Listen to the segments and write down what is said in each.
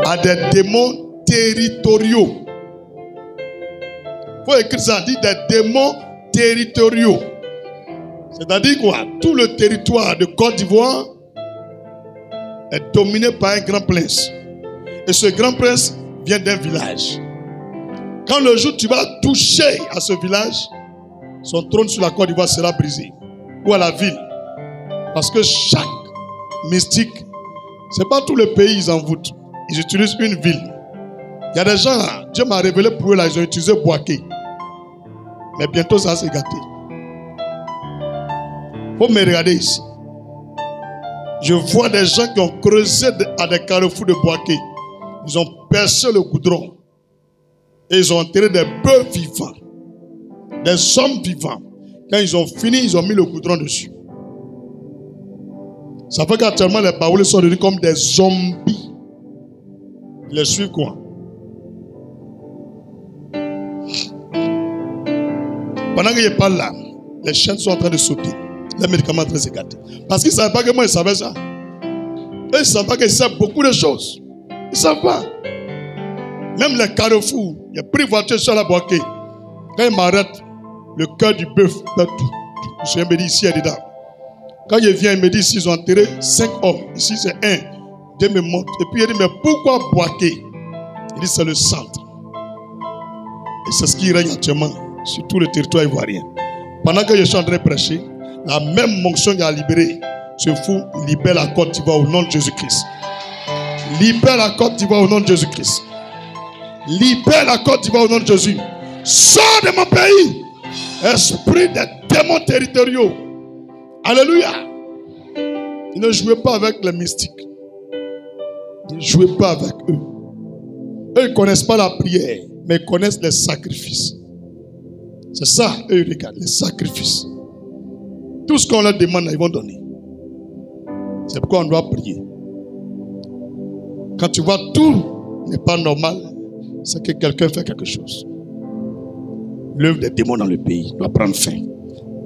à des démons territoriaux. Il faut écrire ça, dit des démons territoriaux. C'est-à-dire quoi? Tout le territoire de Côte d'Ivoire est dominé par un grand prince. Et ce grand prince vient d'un village. Quand le jour où tu vas toucher à ce village, son trône sur la Côte d'Ivoire sera brisé. Ou à la ville. Parce que chaque mystique, ce n'est pas tout le pays ils envoûtent. Ils utilisent une ville. Il y a des gens là, Dieu m'a révélé pour eux là, ils ont utilisé Boaké. Mais bientôt ça va se gâter. Il faut me regarder ici. Je vois des gens qui ont creusé à des carrefours de Boaké. Ils ont percé le goudron. Et ils ont enterré des bœufs vivants. Des hommes vivants. Quand ils ont fini, ils ont mis le goudron dessus. Ça fait qu'actuellement les baoulés sont devenus comme des zombies. Ils les suivent quoi? Pendant que je parle là, les chaînes sont en train de sauter. Les médicaments sont en train de se gâter. Parce qu'ils ne savaient pas que moi ils savaient ça. Eux ils ne savent pas qu'ils savent beaucoup de choses. Ils ne savent pas. Même les carrefours, il y a pris voiture sur la Boaké. Quand ils m'arrêtent, le cœur du bœuf fait tout. Je me dis ici et dedans. Quand il vient, il me dit ici ils ont enterré 5 hommes. Ici c'est 1. Dieu me montre. Et puis il dit mais pourquoi Boaké? Il dit c'est le centre. Et c'est ce qui règne actuellement sur tout le territoire ivoirien. Pendant que je suis en train de prêcher, la même onction qui a libéré ce fou libère la Côte d'Ivoire au nom de Jésus-Christ. Libère la Côte d'Ivoire au nom de Jésus-Christ. Libère la Côte d'Ivoire au nom de Jésus. Sors de mon pays, esprit des démons territoriaux. Alléluia. Ne jouez pas avec les mystiques. Ne jouez pas avec eux. Eux, ils ne connaissent pas la prière, mais ils connaissent les sacrifices. C'est ça, eux, ils regardent, les sacrifices. Tout ce qu'on leur demande, ils vont donner. C'est pourquoi on doit prier. Quand tu vois tout n'est pas normal, c'est que quelqu'un fait quelque chose. L'œuvre des démons dans le pays doit prendre fin.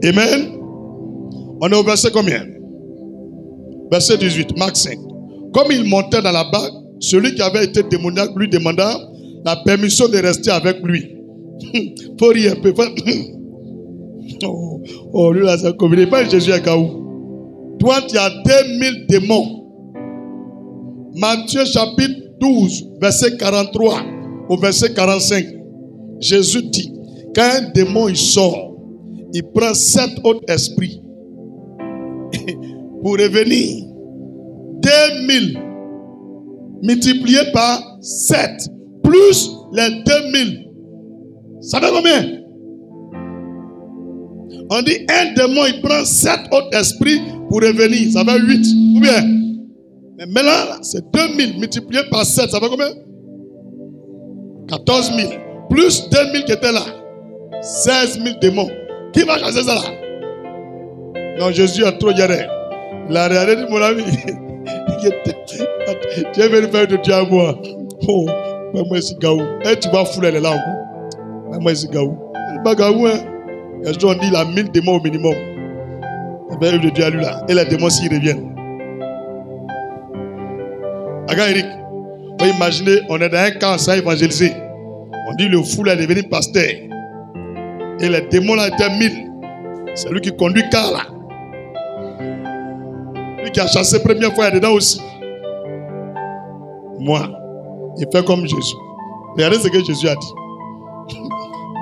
Amen. On est au verset combien? Verset 18, Marc 5. Comme il montait dans la barque, celui qui avait été démoniaque lui demanda la permission de rester avec lui. Faut rire un peu. Oh, lui là, c'est comme il n'est pas Jésus à Gaou. Toi, tu as 2000 démons. Matthieu chapitre 12, verset 43 au verset 45. Jésus dit, quand un démon il sort, il prend 7 autres esprits pour revenir. 2000 multiplié par 7 plus les 2000. Ça fait combien? On dit un démon il prend 7 autres esprits pour revenir. Ça fait 8. Ou bien? Mais maintenant, c'est 2000 multiplié par 7. Ça fait combien? 14 000. Plus 2000 qui étaient là. 16 000 démons. Qui va chasser ça là? Non, Jésus a trop géré. Il a regardé, mon ami. Tu es venu faire de Dieu à moi. Oh, moi c'est Gaou. Et tu vas fouler les langues. Moi c'est Gaou. C'est pas Gaou, hein. Et je dis la 1000 démons au minimum. Et bien, de Dieu à lui là. Et les démons s'ils reviennent. Regarde Eric. Vous imaginez, on est dans un camp sans évangéliser. On dit le fou là est devenu pasteur. Et les démons là étaient 1000. C'est lui qui conduit car là. Lui qui a chassé la première fois, il est dedans aussi. Moi, il fait comme Jésus. Regardez ce que Jésus a dit.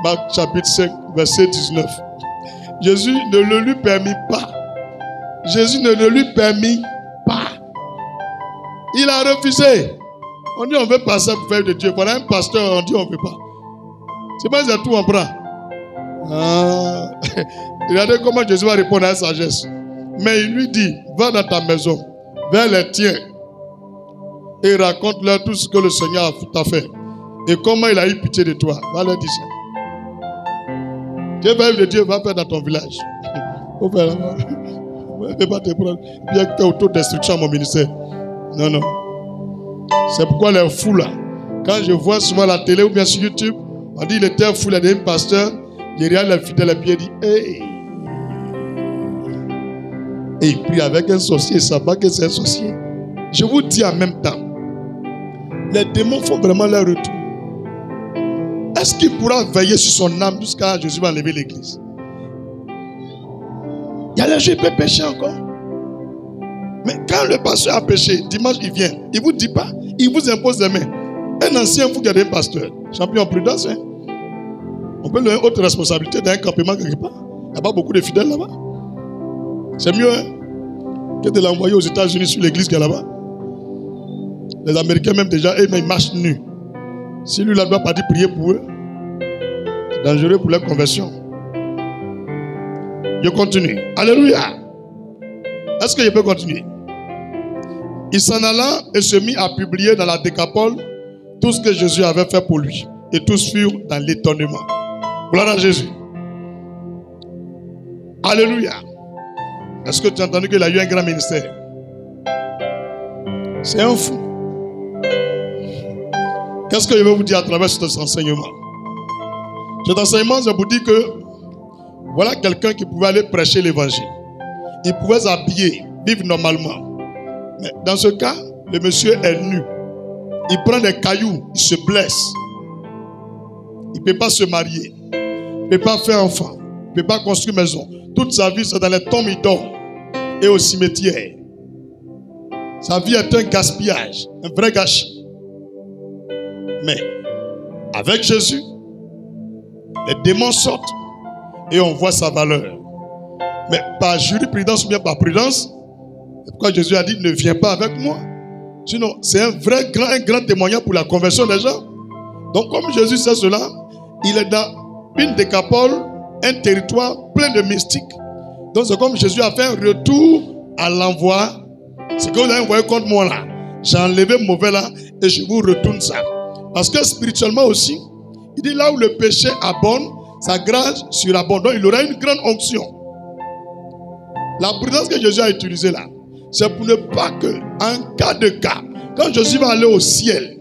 Marc chapitre 5, verset 19. Jésus ne le lui permit pas. Jésus ne le lui permit pas. Il a refusé. On dit on veut passer pour faire de Dieu. Voilà un pasteur, on dit on ne veut pas. C'est pas ça tout on prend. Ah. Regardez comment Jésus va répondre à la sagesse. Mais il lui dit, va dans ta maison, vers les tiens, et raconte-leur tout ce que le Seigneur t'a fait. Et comment il a eu pitié de toi. Va leur dire ça. Dieu va de Dieu va faire dans ton village. Faut faire là-bas. Ne vais pas te prendre. Bien que tu es autodestruction à mon ministère. Non, non. C'est pourquoi les fous là, quand je vois souvent la télé ou bien sur YouTube, on dit il était fou, il a dit un pasteur, il regarde les fidèles et puis il dit, hey. Et il prie avec un sorcier, il ne sait pas que c'est un sorcier. Je vous dis en même temps, les démons font vraiment leur retour. Est-ce qu'il pourra veiller sur son âme jusqu'à Jésus va enlever l'église? Il y a les gens qui peuvent pécher encore. Mais quand le pasteur a péché, dimanche il vient, il ne vous dit pas, il vous impose les mains. Un ancien, vous gardez un pasteur. Champion en prudence, hein? On peut lui donner autre responsabilité dans un campement quelque part. Il n'y a pas beaucoup de fidèles là-bas. C'est mieux, hein, que de l'envoyer aux États-Unis sur l'église qui est là-bas. Les Américains même déjà, ils marchent nus. Si lui là doit partir prier pour eux, c'est dangereux pour leur conversion. Je continue. Alléluia. Est-ce que je peux continuer? Il s'en alla et se mit à publier dans la Décapole tout ce que Jésus avait fait pour lui. Et tous furent dans l'étonnement. Gloire à Jésus. Alléluia. Est-ce que tu as entendu qu'il a eu un grand ministère? C'est un fou. Qu'est-ce que je vais vous dire à travers cet enseignement? Cet enseignement, je vous dis que voilà quelqu'un qui pouvait aller prêcher l'évangile. Il pouvait s'habiller, vivre normalement. Mais dans ce cas, le monsieur est nu. Il prend des cailloux, il se blesse. Il ne peut pas se marier. Il ne peut pas faire enfant. Il ne peut pas construire maison. Toute sa vie, c'est dans les tombes, il dort. Et au cimetière. Sa vie est un gaspillage, un vrai gâchis. Mais avec Jésus, les démons sortent et on voit sa valeur. Mais par jurisprudence ou bien par prudence, c'est pourquoi Jésus a dit ne viens pas avec moi. Sinon, c'est un grand témoignage pour la conversion des gens. Donc, comme Jésus sait cela, il est dans une Décapole, un territoire plein de mystiques. Donc, c'est comme Jésus a fait un retour à l'envoi. C'est que vous avez envoyé contre moi là. J'ai enlevé le mauvais là et je vous retourne ça. Parce que spirituellement aussi, il dit là où le péché abonde, sa grâce surabonde. Donc, il aura une grande onction. La prudence que Jésus a utilisée là, c'est pour ne pas que, en cas de cas, quand Jésus va aller au ciel,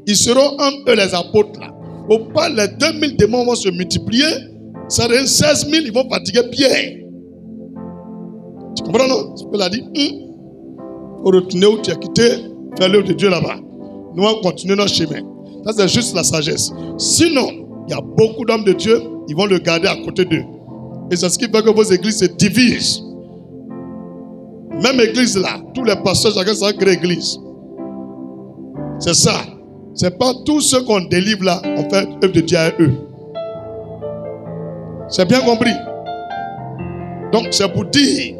ils seront entre eux les apôtres là. Au pas, les 2000 démons vont se multiplier, ça devient 16 000, ils vont fatiguer Pierre. Tu comprends non? Tu peux la dire, faut retourner où tu as quitté, faire l'œuvre de Dieu là-bas. Nous allons continuer notre chemin. Ça c'est juste la sagesse. Sinon, il y a beaucoup d'hommes de Dieu, ils vont le garder à côté d'eux. Et c'est ce qui fait que vos églises se divisent. Même église là, tous les pasteurs, chacun sa grande église. C'est ça. C'est pas tous ceux qu'on délivre là, on fait œuvre de Dieu à eux. C'est bien compris. Donc c'est pour dire,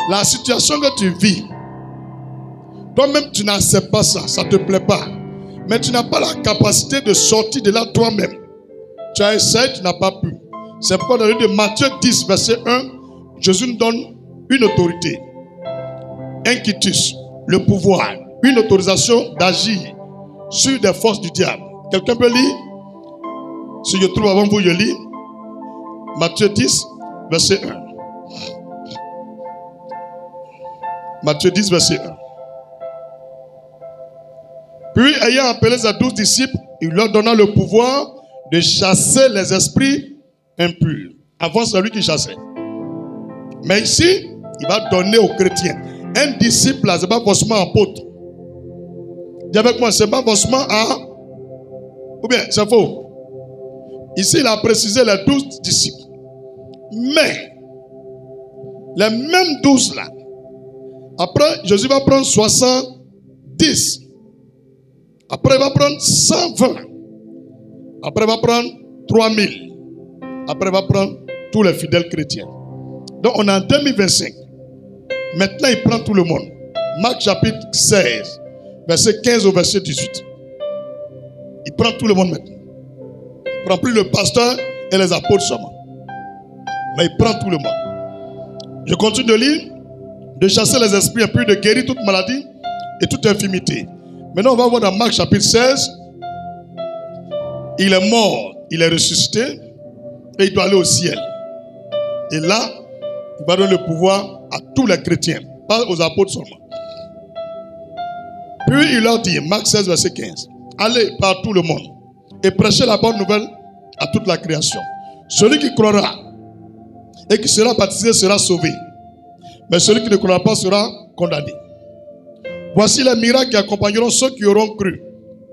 la situation que tu vis, toi-même tu n'acceptes pas ça, ça ne te plaît pas. Mais tu n'as pas la capacité de sortir de là toi-même. Tu as essayé, tu n'as pas pu. C'est pourquoi dans le livre de Matthieu 10, verset 1, Jésus nous donne une autorité. Un quitus, le pouvoir, une autorisation d'agir sur des forces du diable. Quelqu'un peut lire? Si je trouve avant vous, je lis. Matthieu 10, verset 1. Matthieu 10, verset 1. Puis, ayant appelé ses 12 disciples, il leur donna le pouvoir de chasser les esprits impurs. Avant, c'est lui qui chassait. Mais ici, il va donner aux chrétiens. Un disciple, ce n'est pas forcément un apôtre. Dis avec moi, ce n'est pas forcément un... Ou bien, c'est faux. Ici, il a précisé les 12 disciples. Mais, les mêmes 12 là, après, Jésus va prendre 70. Après, il va prendre 120. Après, il va prendre 3000. Après, il va prendre tous les fidèles chrétiens. Donc, on est en 2025. Maintenant, il prend tout le monde. Marc chapitre 16, verset 15 au verset 18. Il prend tout le monde maintenant. Il ne prend plus le pasteur et les apôtres seulement. Mais il prend tout le monde. Je continue de lire. De chasser les esprits impurs, de guérir toute maladie et toute infirmité. Maintenant, on va voir dans Marc chapitre 16. Il est mort, il est ressuscité et il doit aller au ciel. Et là, il va donner le pouvoir à tous les chrétiens, pas aux apôtres seulement. Puis il leur dit, Marc 16, verset 15, allez par tout le monde et prêchez la bonne nouvelle à toute la création. Celui qui croira et qui sera baptisé sera sauvé. Mais celui qui ne croira pas sera condamné. Voici les miracles qui accompagneront ceux qui auront cru.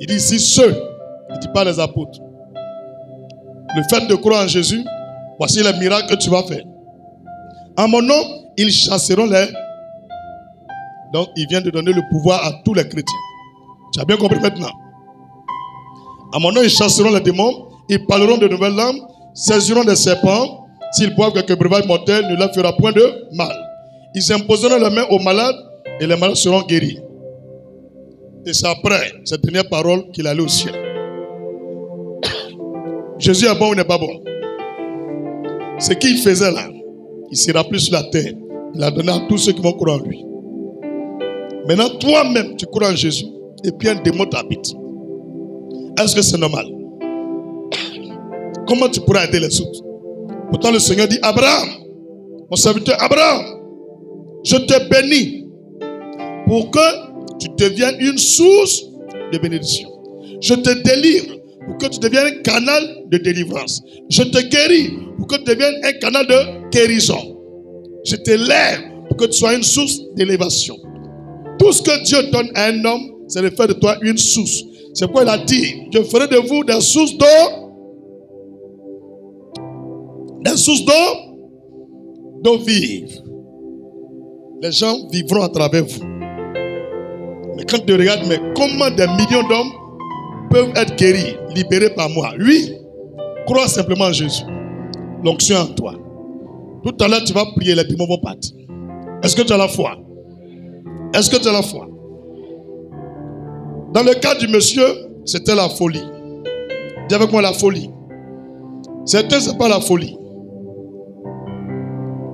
Il dit ici ceux, il ne dit pas les apôtres. Le fait de croire en Jésus, voici les miracles que tu vas faire. En mon nom, ils chasseront les... Donc, il vient de donner le pouvoir à tous les chrétiens. Tu as bien compris maintenant? En mon nom, ils chasseront les démons, ils parleront de nouvelles langues, saisiront des serpents. S'ils boivent quelques breuvages mortels, ne leur fera point de mal. Ils imposeront les mains aux malades et les malades seront guéris. Et c'est après cette dernière parole qu'il allait au ciel. Jésus est bon ou n'est pas bon? Ce qu'il faisait là, il s'est rappelé sur la terre. Il a donné à tous ceux qui vont croire en lui. Maintenant, toi-même, tu crois en Jésus et puis un démon t'habite. Est-ce que c'est normal? Comment tu pourras aider les autres? Pourtant, le Seigneur dit, Abraham, mon serviteur Abraham, je te bénis pour que tu deviennes une source de bénédiction. Je te délivre pour que tu deviennes un canal de délivrance. Je te guéris pour que tu deviennes un canal de guérison. Je t'élève pour que tu sois une source d'élévation. Tout ce que Dieu donne à un homme, c'est de faire de toi une source. C'est pourquoi il a dit, je ferai de vous des sources d'eau. Des sources d'eau vive. Les gens vivront à travers vous. Mais quand tu regardes, mais comment des millions d'hommes peuvent être guéris, libérés par moi? Oui, crois simplement en Jésus. L'onction en toi. Tout à l'heure, tu vas prier, les démons vont partir. Est-ce que tu as la foi? Est-ce que tu as la foi? Dans le cas du monsieur, c'était la folie. Dis avec moi la folie. Certains, ce n'est pas la folie.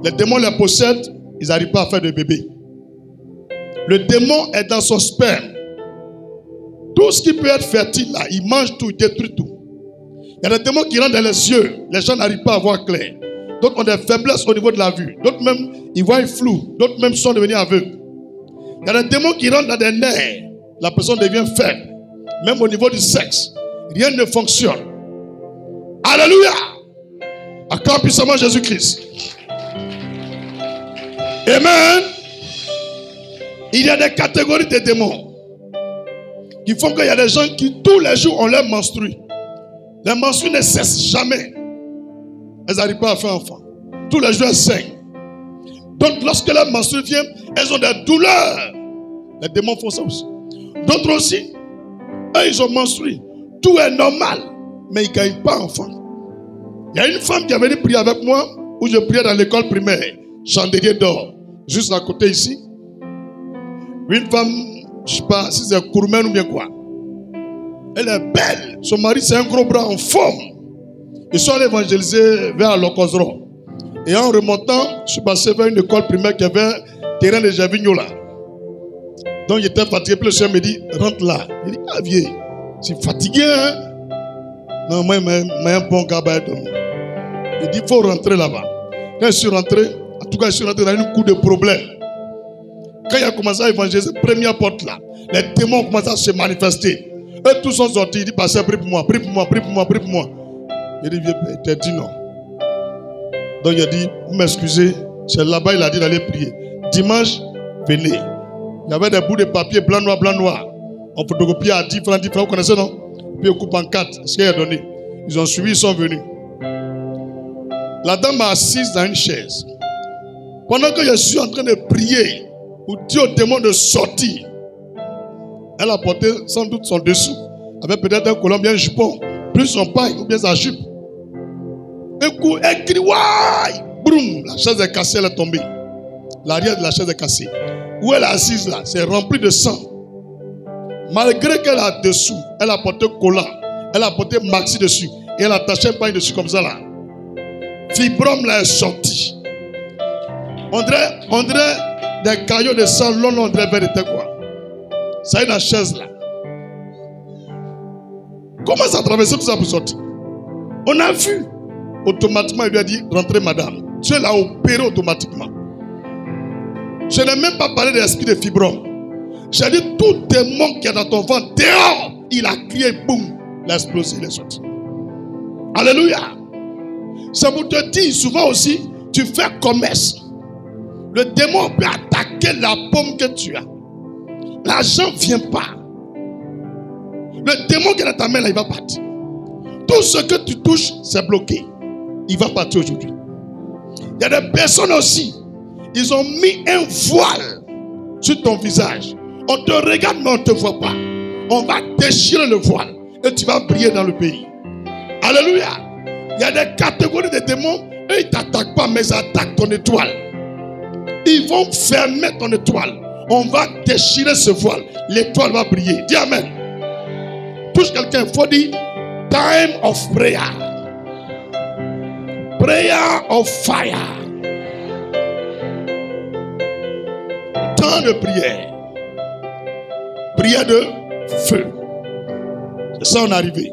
Les démons les possèdent, ils n'arrivent pas à faire de bébé. Le démon est dans son sperme. Tout ce qui peut être fertile là, il mange tout, il détruit tout. Il y a des démons qui rentrent dans les yeux, les gens n'arrivent pas à voir clair. D'autres ont des faiblesses au niveau de la vue. D'autres même, ils voient flou. D'autres même sont devenus aveugles. Il y a des démons qui rentrent dans des nerfs. La personne devient faible. Même au niveau du sexe. Rien ne fonctionne. Alléluia! Acclame puissamment Jésus-Christ. Amen. Il y a des catégories de démons qui font qu'il y a des gens qui tous les jours ont leur menstrue. Les menstrues ne cessent jamais. Elles n'arrivent pas à faire enfant. Tous les jours elles saignent. Donc lorsque la menstrue vient, elles ont des douleurs. Les démons font ça aussi. D'autres aussi, eux ils ont menstrué. Tout est normal, mais ils ne gagnent pas enfant. Il y a une femme qui est venue prier avec moi, où je priais dans l'école primaire, Chandelier d'or, juste à côté ici. Une femme, je ne sais pas si c'est Kourmen ou bien quoi. Elle est belle. Son mari, c'est un gros bras en forme. Ils sont allés évangéliser vers Lokozro. Et en remontant, je suis passé vers une école primaire qui avait un terrain de Javigno là. Donc j'étais fatigué. Puis le Seigneur me dit, rentre là. Il dit, ah vieux, c'est fatigué hein. Non, moi, un bon gabarit de moi. Il dit, il faut rentrer là-bas. Quand je suis rentré, en tout cas, je suis rentré dans une cour de problème. Quand il a commencé à évangéliser, première porte là, les démons ont commencé à se manifester. Eux tous sont sortis. Il dit, pasteur, prie pour moi, prie pour moi, prie pour moi, prie pour moi. Il dit, il t'a dit non. Donc il a dit, vous m'excusez, c'est là-bas, il a dit d'aller prier. Dimanche, venez. Il y avait des bouts de papier blanc, noir, blanc, noir. On photocopiait à 10 francs, vous connaissez non? Puis on coupe en 4, ce qu'il a donné. Ils ont suivi, ils sont venus. La dame m'a assise dans une chaise. Pendant que je suis en train de prier, pour dire au démon de sortir, elle a porté sans doute son dessous, avec peut-être un collant bien jupon, plus son paille ou bien sa jupe. Un coup, elle crie, waouh! Boum! La chaise est cassée, elle est tombée. L'arrière de la chaise est cassée. Où elle est assise là, c'est rempli de sang. Malgré qu'elle a dessous, elle a porté collant, elle a porté maxi dessus, et elle a attaché un paille dessus comme ça là. Fibrome là est sorti. On dirait des caillots de sang long, on dirait vers de quoi. Ça est dans la chaise là. Comment ça a traversé tout ça pour sortir? On a vu. Automatiquement, il lui a dit, rentrez madame. Dieu l'a opéré automatiquement. Je n'ai même pas parlé de l'esprit de fibrome. J'ai dit, tout démon qui est dans ton ventre, dehors, il a crié, boum, il a explosé, il est sorti. Alléluia. Ça vous te dit souvent aussi, tu fais commerce. Le démon peut attaquer la pomme que tu as. L'argent ne vient pas. Le démon qui est dans ta main, là, il va partir. Tout ce que tu touches, c'est bloqué. Il va partir aujourd'hui. Il y a des personnes aussi, ils ont mis un voile sur ton visage. On te regarde, mais on ne te voit pas. On va déchirer le voile et tu vas briller dans le pays. Alléluia. Il y a des catégories de démons. Eux, ils ne t'attaquent pas, mais ils attaquent ton étoile. Ils vont fermer ton étoile. On va déchirer ce voile. L'étoile va briller. Dis amen. Touche quelqu'un. Il faut dire time of prayer. Prayer of fire. Temps de prière. Prière de feu. C'est ça, on est arrivé.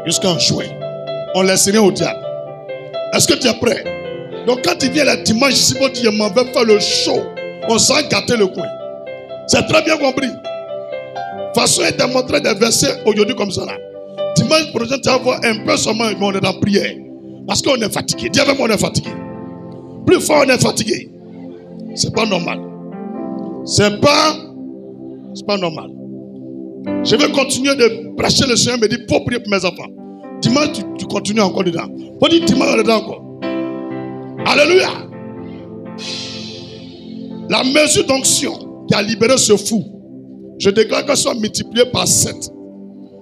Jusqu'en juin. On laisse rien au diable. Est-ce que tu es prêt? Donc quand il vient le dimanche, si vous dites, je m'en vais faire le show, on s'en gâter le coin. C'est très bien compris. De toute façon, il t'a montré des versets aujourd'hui comme ça là. Dimanche prochain, tu vas voir un peu seulement, mais on est dans prière. Parce qu'on est fatigué. Dis avec moi, on est fatigué. Plus fort, on est fatigué. C'est pas normal. C'est pas normal. Je vais continuer de prêcher. Le Seigneur me dit, faut prier pour mes enfants. Dimanche, tu continues encore dedans. Faut dire dimanche, on est dedans encore. Alléluia. La mesure d'onction qui a libéré ce fou, je déclare qu'elle soit multipliée par 7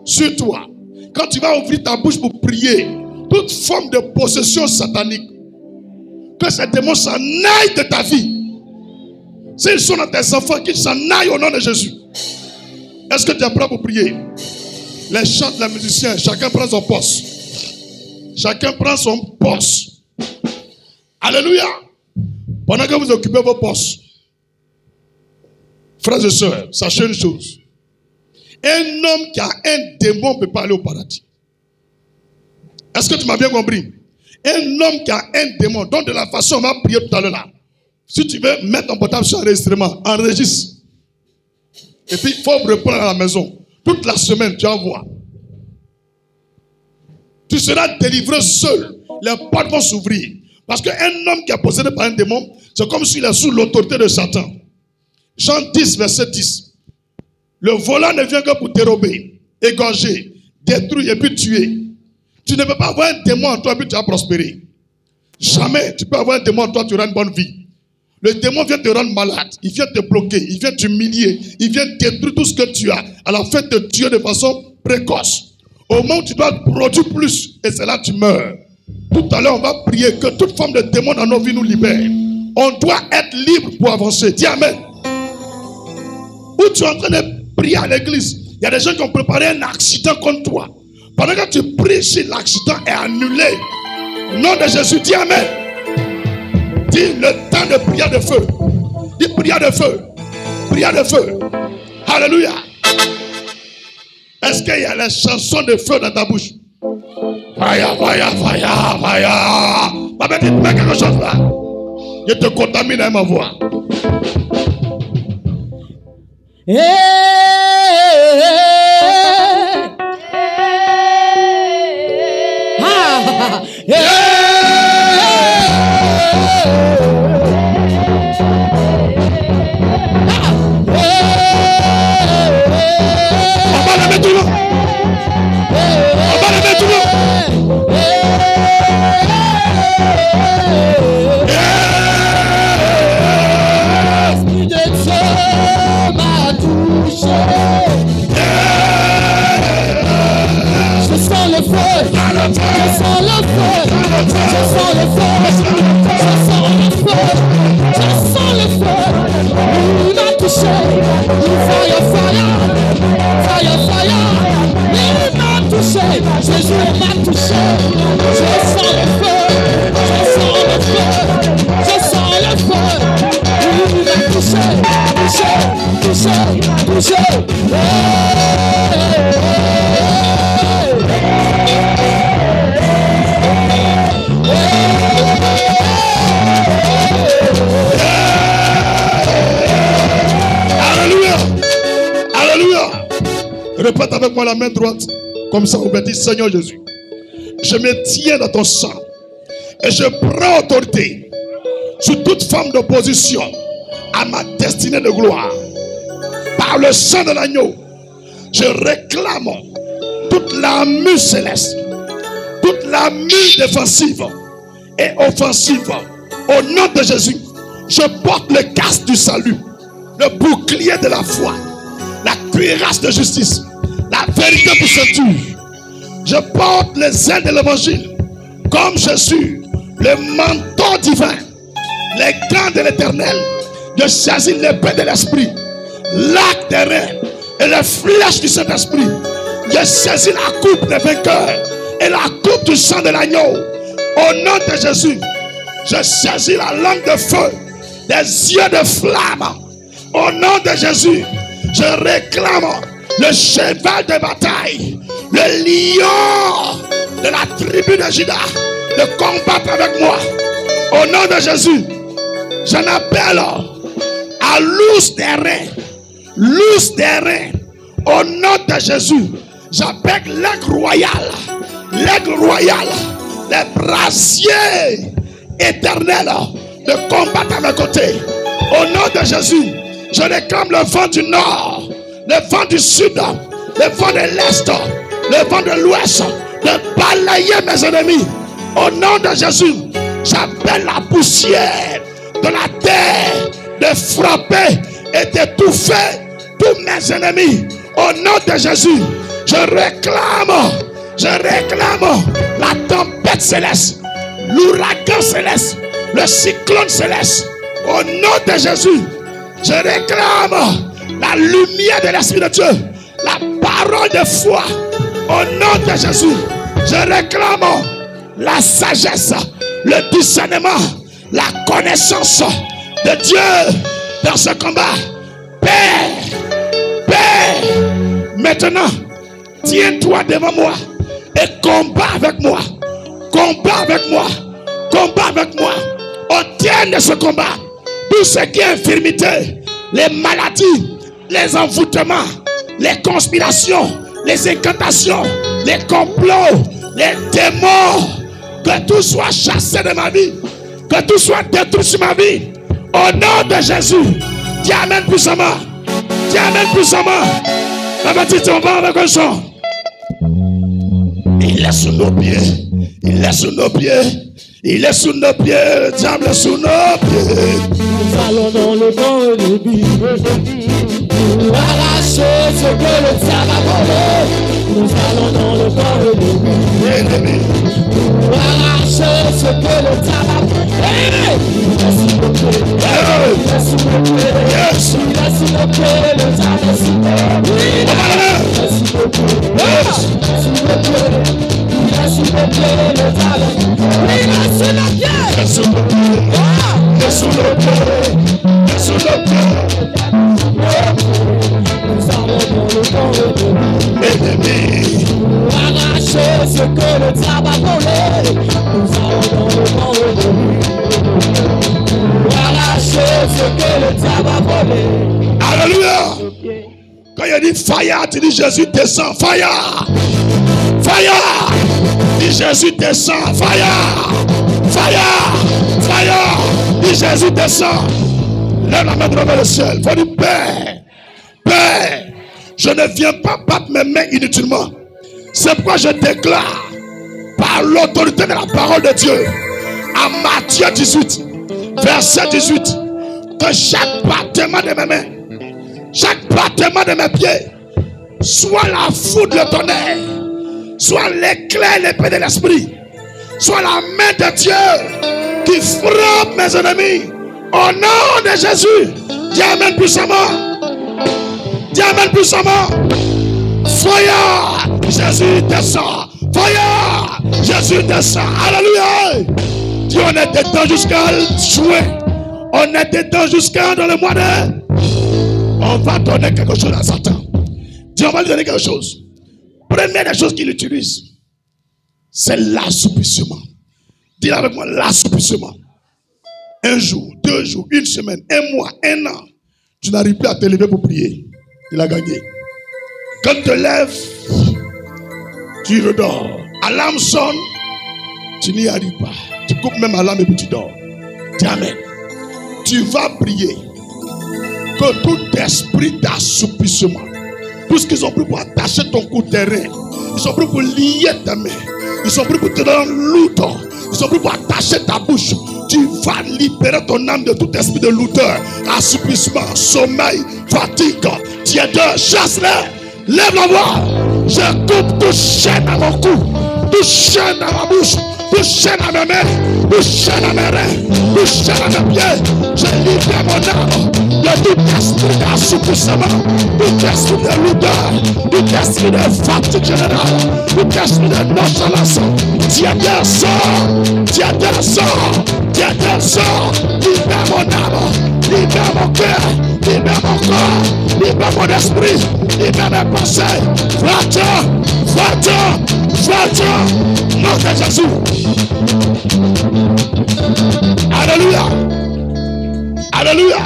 sur toi. Quand tu vas ouvrir ta bouche pour prier, toute forme de possession satanique, que ces démons s'en aillent de ta vie. S'ils sont dans tes enfants, qu'ils s'en aillent au nom de Jésus. Est-ce que tu es prêt pour prier? Les chants, les musiciens, chacun prend son poste. Chacun prend son poste. Alléluia. Pendant que vous occupez vos postes, frères et sœurs, sachez une chose. Un homme qui a un démon ne peut pas aller au paradis. Est-ce que tu m'as bien compris? Un homme qui a un démon, donc de la façon on va prier tout à l'heure là. Si tu veux mettre ton portable sur enregistrement, enregistre. Et puis il faut reprendre à la maison. Toute la semaine, tu vas voir. Tu seras délivré seul. Les portes vont s'ouvrir. Parce qu'un homme qui est possédé par un démon, c'est comme s'il est sous l'autorité de Satan. Jean 10, verset 10. Le volant ne vient que pour dérober, égorger, détruire et puis tuer. Tu ne peux pas avoir un démon en toi et puis tu vas prospérer. Jamais tu peux avoir un démon en toi, tu auras une bonne vie. Le démon vient te rendre malade, il vient te bloquer, il vient t'humilier, il vient détruire tout ce que tu as, à la fin te tuer de façon précoce. Au moment où tu dois produire plus, et c'est là que tu meurs. Tout à l'heure, on va prier que toute forme de démon dans nos vies nous libère. On doit être libre pour avancer. Dis amen. Où tu es en train de prier à l'église, il y a des gens qui ont préparé un accident contre toi. Pendant que tu pries, si l'accident est annulé, au nom de Jésus, dis amen. Dis le temps de prière de feu. Dis prière de feu. Prière de feu. Alléluia. Est-ce qu'il y a les chansons de feu dans ta bouche? Fire, fire, fire, fire. Papa, dis-moi quelque chose là. Je te contamine à ma voix. Répète avec moi la main droite. Comme ça, vous me dites, Seigneur Jésus, je me tiens dans ton sang. Et je prends autorité sur toute forme d'opposition à ma destinée de gloire. Par le sang de l'agneau, Je réclame toute l'armure céleste, toute l'armure défensive et offensive. Au nom de Jésus, je porte le casque du salut, le bouclier de la foi, la cuirasse de justice, la véritable ceinture. Je porte les ailes de l'évangile comme Jésus, le manteau divin, les gants de l'éternel. Je saisis l'épée de l'esprit, l'arc des reins et les flèches du Saint-Esprit. Je saisis la coupe des vainqueurs et la coupe du sang de l'agneau. Au nom de Jésus, je saisis la langue de feu, des yeux de flamme. Au nom de Jésus, je réclame le cheval de bataille, le lion de la tribu de Juda, de combattre avec moi. Au nom de Jésus, j'en appelle à l'ours des reins. L'ours des reins. Au nom de Jésus, j'appelle l'aigle royal. L'aigle royal. Les brasiers éternels de combattre à mes côtés. Au nom de Jésus, je réclame le vent du nord, le vent du sud, le vent de l'est, le vent de l'ouest, de balayer mes ennemis. Au nom de Jésus, j'appelle la poussière de la terre de frapper et d'étouffer tous mes ennemis. Au nom de Jésus, je réclame la tempête céleste, l'ouragan céleste, le cyclone céleste. Au nom de Jésus, je réclame la lumière de l'Esprit de Dieu, la parole de foi. Au nom de Jésus, je réclame la sagesse, le discernement, la connaissance de Dieu dans ce combat. Père, maintenant, tiens-toi devant moi et combat avec moi. Combat avec moi. Combat avec moi. Au terme de ce combat, tout ce qui est infirmité, les maladies, les envoûtements, les conspirations, les incantations, les complots, les démons, que tout soit chassé de ma vie, que tout soit détruit sur ma vie. Au nom de Jésus, dis amen puissamment. Dis amen puissamment. Ma petite, on va avec un chant. Il est sous nos pieds. Il est sous nos pieds. Il est sous nos pieds. Le diable est sous nos pieds. Nous allons dans le vent ennemi. Nous arracher ce que le diable a volé. Nous allons dans le vent ennemi. Nous arracher ce que le diable a volé. Il est sous nos pieds. Il est sous nos pieds. Il est sous nos pieds. Le diable est sous nos pieds. Il est sous nos pieds. Il est sous nos pieds. Il est sous nos pieds. Le diable est sous nos pieds. Il est sous nos pieds. Il est sous nos pieds. Il est sous nos pieds. Nous allons dans le vent ennemi. Arracher ce que le diable a volé. Nous allons dans le vent ennemi. Arracher ce que le diable a volé. Alléluia. Quand il dit fire, tu dis Jésus descend. Fire. Fire. Dis Jésus descend. Fire. Fire. Fire. Dis Jésus descend. Lève la main vers le ciel. Faut dire Père. Père. Je ne viens pas battre mes mains inutilement. C'est pourquoi je déclare par l'autorité de la parole de Dieu à Matthieu 18, verset 18, que chaque battement de mes mains, chaque battement de mes pieds, soit la foudre, le tonnerre, soit l'éclair, l'épée de l'esprit, soit la main de Dieu qui frappe mes ennemis. Au nom de Jésus, dis amen puissamment. Dis amen puissamment. Fire. Jésus descend. Fire. Jésus descend. Alléluia. Dieu, on est dedans jusqu'à juin. On est dedans jusqu'à dans le mois de. On va donner quelque chose à Satan. Dieu, on va lui donner quelque chose. Première des choses qu'il utilise, c'est l'assoupissement. Dis avec moi, l'assoupissement. Un jour, 2 jours, 1 semaine, 1 mois, 1 an, tu n'arrives plus à te lever pour prier. Il a gagné. Quand tu te lèves, tu redors. Alarme sonne, tu n'y arrives pas. Tu coupes même l'alarme et puis tu dors. Dis amen. Tu vas prier. Que tout esprit d'assoupissement, tout Tout ce qu'ils ont pris pour attacher ton cou terrain. Ils ont pris pour lier ta main. Ils ont pris pour te donner lourdeur. Ils ont pris pour attacher ta bouche. Tu vas libérer ton âme de tout esprit de lourdeur, assoupissement, sommeil, fatigue, tiédeur. Chasse-les. Lève la voix. Je coupe toute chaîne à mon cou, toute chaîne à ma bouche, toute chaîne à mes mains, toute chaîne à mes reins, toute chaîne à mes pieds. Je libère mon âme de tout esprit d'assoupissement, tout esprit de lourdeur, tout esprit de fatigue générale, tout esprit de nonchalance. Tiédeur, sort, tiédeur, sort, tiédeur, sort. Libère mon âme, libère mon cœur, libère mon corps, libère mon esprit, libère mes pensées. Va-t'en, va-t'en, va-t'en. Nom de Jésus. Alléluia. Alléluia.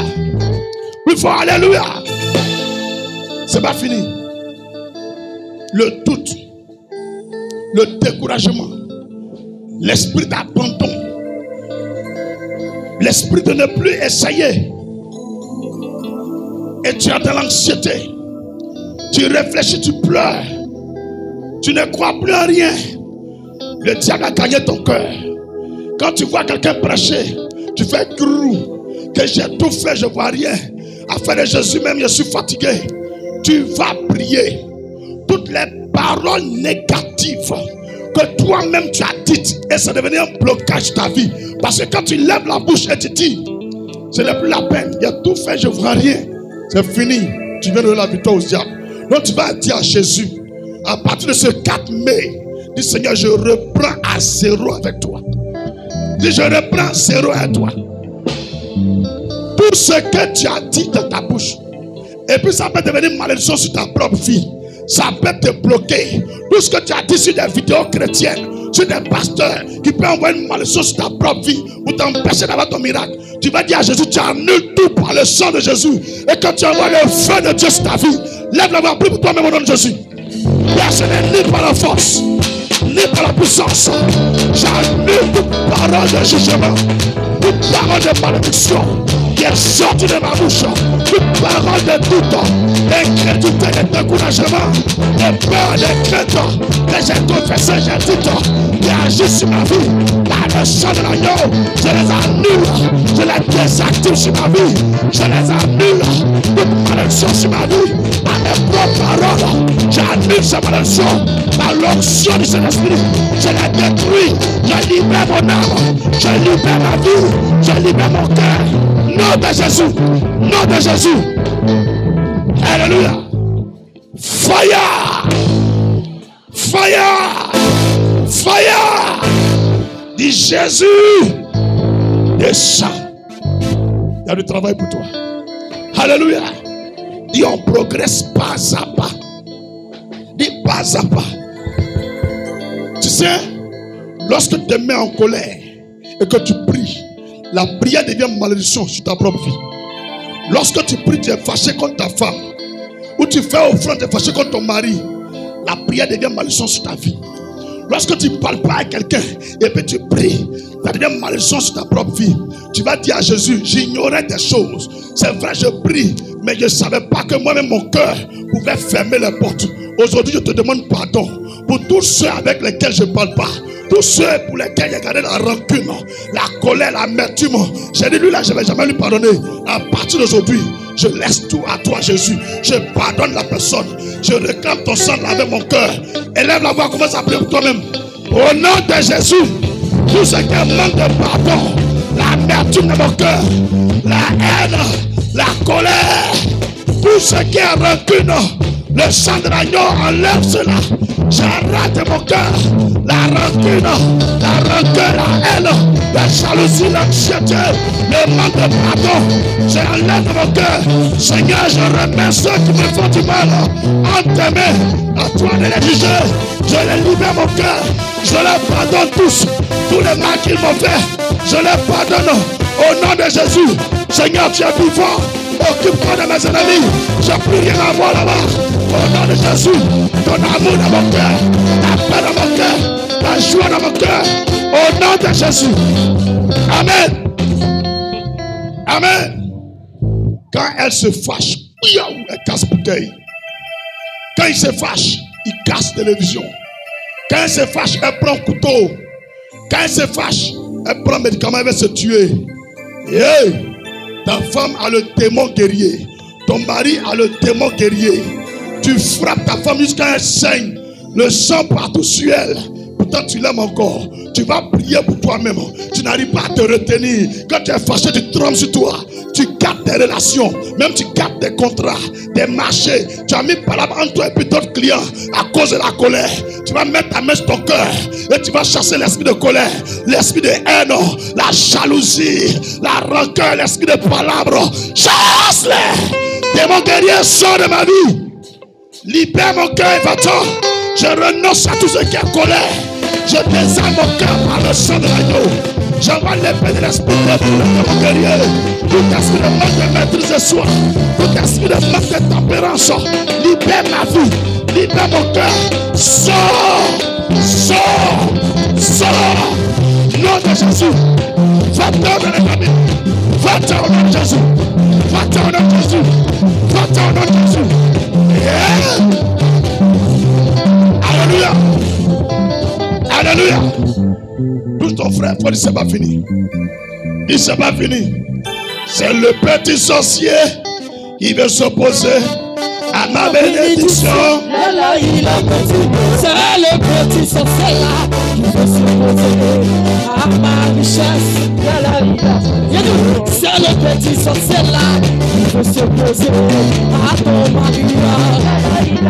Plus fort, alléluia. C'est pas fini. Le doute, le découragement, l'esprit d'abandon, l'esprit de ne plus essayer. Et tu as de l'anxiété. Tu réfléchis, tu pleures. Tu ne crois plus en rien. Le diable a gagné ton cœur. Quand tu vois quelqu'un prêcher, tu fais grou. Que j'ai tout fait, je ne vois rien. Afin de Jésus même, je suis fatigué. Tu vas prier. Toutes les paroles négatives que toi-même tu as dites, et ça devient un blocage de ta vie. Parce que quand tu lèves la bouche et tu dis, ce n'est plus la peine, il a tout fait, je ne vois rien. C'est fini. Tu viens de la victoire au diable. Donc tu vas dire à Jésus, à partir de ce 4 mai, dis Seigneur, je reprends à zéro avec toi. Dis, je reprends à zéro avec toi. Tout ce que tu as dit dans ta bouche, et puis ça peut devenir malédiction sur ta propre vie. Ça peut te bloquer. Tout ce que tu as dit sur des vidéos chrétiennes, sur des pasteurs qui peuvent envoyer une malédiction sur ta propre vie pour t'empêcher d'avoir ton miracle. Tu vas dire à Jésus, tu annules tout par le sang de Jésus. Et quand tu envoies le feu de Dieu sur ta vie, lève la voix, prie pour toi-même au nom de Jésus. Personne n'est ni par la force, ni par la puissance. J'annule toute parole de jugement, toute parole de malédiction qui est sortie de ma bouche, toute parole de doute, d'incrédulité, de découragement, de peur, de crainte que j'ai confessé, j'ai dit, qui agissent sur ma vie, par le sang de l'agneau, je les annule, je les désactive sur ma vie, je les annule, toute malédiction sur ma vie, par mes propres paroles, j'annule ces malédictions, par l'onction du Saint-Esprit, je les détruis, je libère mon âme, je libère ma vie, je libère mon cœur. Nom de Jésus, nom de Jésus. Alléluia. Fire, fire, fire. Dis Jésus, descends. Il y a du travail pour toi. Alléluia. Dis on progresse pas à pas. Dis pas à pas. Tu sais, lorsque tu te mets en colère et que tu pries, la prière devient malédiction sur ta propre vie. Lorsque tu pries, tu es fâché contre ta femme. Ou tu fais offrande, tu es fâché contre ton mari. La prière devient malédiction sur ta vie. Lorsque tu ne parles pas à quelqu'un et puis tu pries, ça devient malédiction sur ta propre vie. Tu vas dire à Jésus, j'ignorais des choses. C'est vrai, je prie, mais je ne savais pas que moi-même mon cœur pouvait fermer les portes. Aujourd'hui, je te demande pardon pour tous ceux avec lesquels je ne parle pas. Tous ceux pour lesquels il y a gardé la rancune, la colère, l'amertume. J'ai dit, lui là, je ne vais jamais lui pardonner. À partir d'aujourd'hui, je laisse tout à toi, Jésus. Je pardonne la personne. Je réclame ton sang avec mon cœur. Élève la voix, commence à prier pour toi-même. Au nom de Jésus, tout ce qui est manque de pardon, l'amertume de mon cœur, la haine, la colère, tout ce qui est rancune, le sang de l'agneau, enlève cela. J'arrête de mon cœur la rancune, la haine, la jalousie, l'anxiété, le manque de pardon. J'enlève de mon cœur. Seigneur, je remets ceux qui me font du mal en tes mains. À toi de les juger. Je les libère mon cœur. Je les pardonne tous les mal qu'ils m'ont fait. Je les pardonne au nom de Jésus. Seigneur, tu es vivant. Occupe-toi de mes ennemis. Je n'ai plus rien à voir là-bas. Au nom de Jésus, ton amour dans mon cœur, ta paix dans mon cœur, ta joie dans mon cœur. Au nom de Jésus. Amen. Amen. Quand elle se fâche, elle casse bouteille. Quand il se fâche, il casse la télévision. Quand elle se fâche, elle prend couteau. Quand elle se fâche, elle prend médicament, elle va se tuer. Hey, ta femme a le démon guerrier. Ton mari a le démon guerrier. Tu frappes ta femme jusqu'à elle saigne. Le sang partout sur elle. Pourtant tu l'aimes encore. Tu vas prier pour toi-même. Tu n'arrives pas à te retenir. Quand tu es fâché, tu trompes sur toi. Tu gardes des relations. Même tu gardes des contrats, des marchés. Tu as mis par là entre toi et puis d'autres clients à cause de la colère. Tu vas mettre ta main sur ton cœur et tu vas chasser l'esprit de colère, l'esprit de haine, la jalousie, la rancœur, l'esprit de palabres. Chasse-les. Démon guerrier, sors de ma vie. Libère mon cœur et va-t'en. Je renonce à tout ce qui est colère. Je désarme mon cœur par le sang de l'agneau. J'envoie l'épée de l'esprit de mon guerrier. Tout esprit de manque de maîtrise de soi. Tout esprit de manque de tempérance. Libère ma vie. Libère mon cœur. Sors. Sors. Sors. Nom de Jésus. Va-t'en dans les familles. Va-t'en au nom de Jésus. Va-t'en au nom de Jésus. Va-t'en au nom de Jésus. Yeah. Alléluia. Alléluia. Touche ton frère, toi, c'est pas fini. Il c'est pas fini. C'est le petit sorcier qui veut s'opposer à ma bénédiction. C'est le petit sorcier là qui veut s'opposer à ma richesse. C'est le petit sorcier là qui veut s'opposer à ton mari.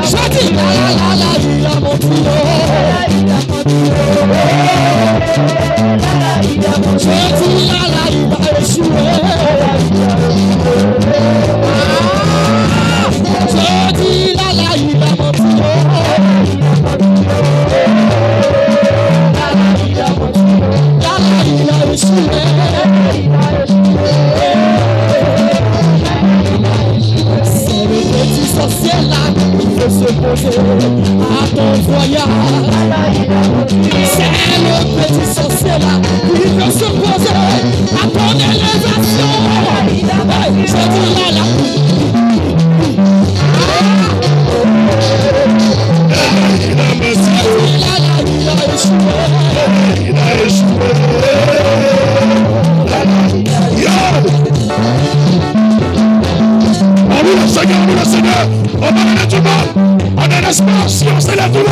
Je dis il a mon tuyau. Je dis il a échoué. Je dis il a menti. Il a échoué. C'est le petit sorcier là qui veut se poser à ton voyage. C'est le petit sorcier là qui veut se poser à ton élévation. Je dis là. Il a échoué. On loue le Seigneur, on loue le Seigneur. On va donner tout le monde. On a l'espace, on s'élève tout le monde.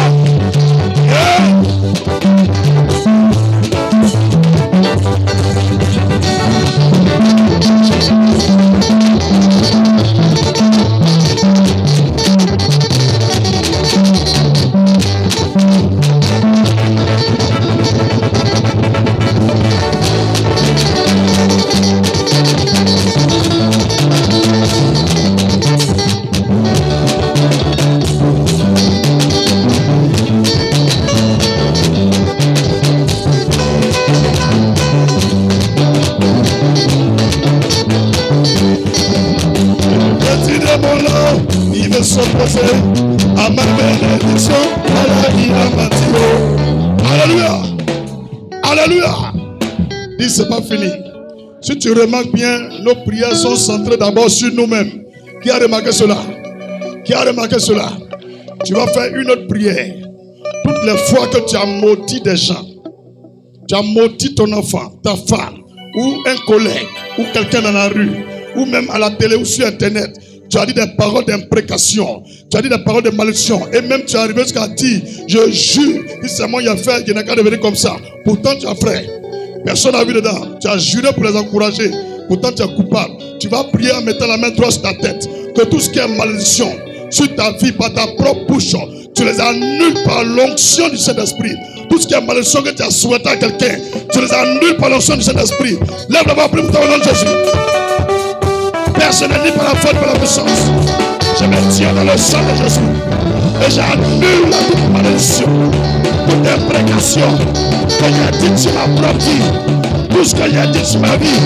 S'opposer à ma bénédiction. Alléluia. Alléluia. Dis, c'est pas fini. Si tu remarques bien, nos prières sont centrées d'abord sur nous-mêmes. Qui a remarqué cela? Qui a remarqué cela? Tu vas faire une autre prière. Toutes les fois que tu as maudit des gens, tu as maudit ton enfant, ta femme, ou un collègue, ou quelqu'un dans la rue, ou même à la télé ou sur internet, tu as dit des paroles d'imprécation, tu as dit des paroles de malédiction, et même tu es arrivé jusqu'à dire, je jure, si c'est moi qui ai fait, je n'ai qu'à devenir comme ça. Pourtant tu as fait, personne n'a vu dedans, tu as juré pour les encourager, pourtant tu es coupable. Tu vas prier en mettant la main droite sur ta tête, que tout ce qui est malédiction sur ta vie, par ta propre bouche, tu les annules par l'onction du Saint-Esprit. Tout ce qui est malédiction que tu as souhaité à quelqu'un, tu les annules par l'onction du Saint-Esprit. Lève la main, prie pour toi au nom de Jésus. Personne n'est par la force, par la puissance. Je me tiens dans le sang de Jésus. Et j'annule toute malédiction, toute imprécation que j'ai dit sur ma propre vie. tout ce que j'ai dit sur ma vie,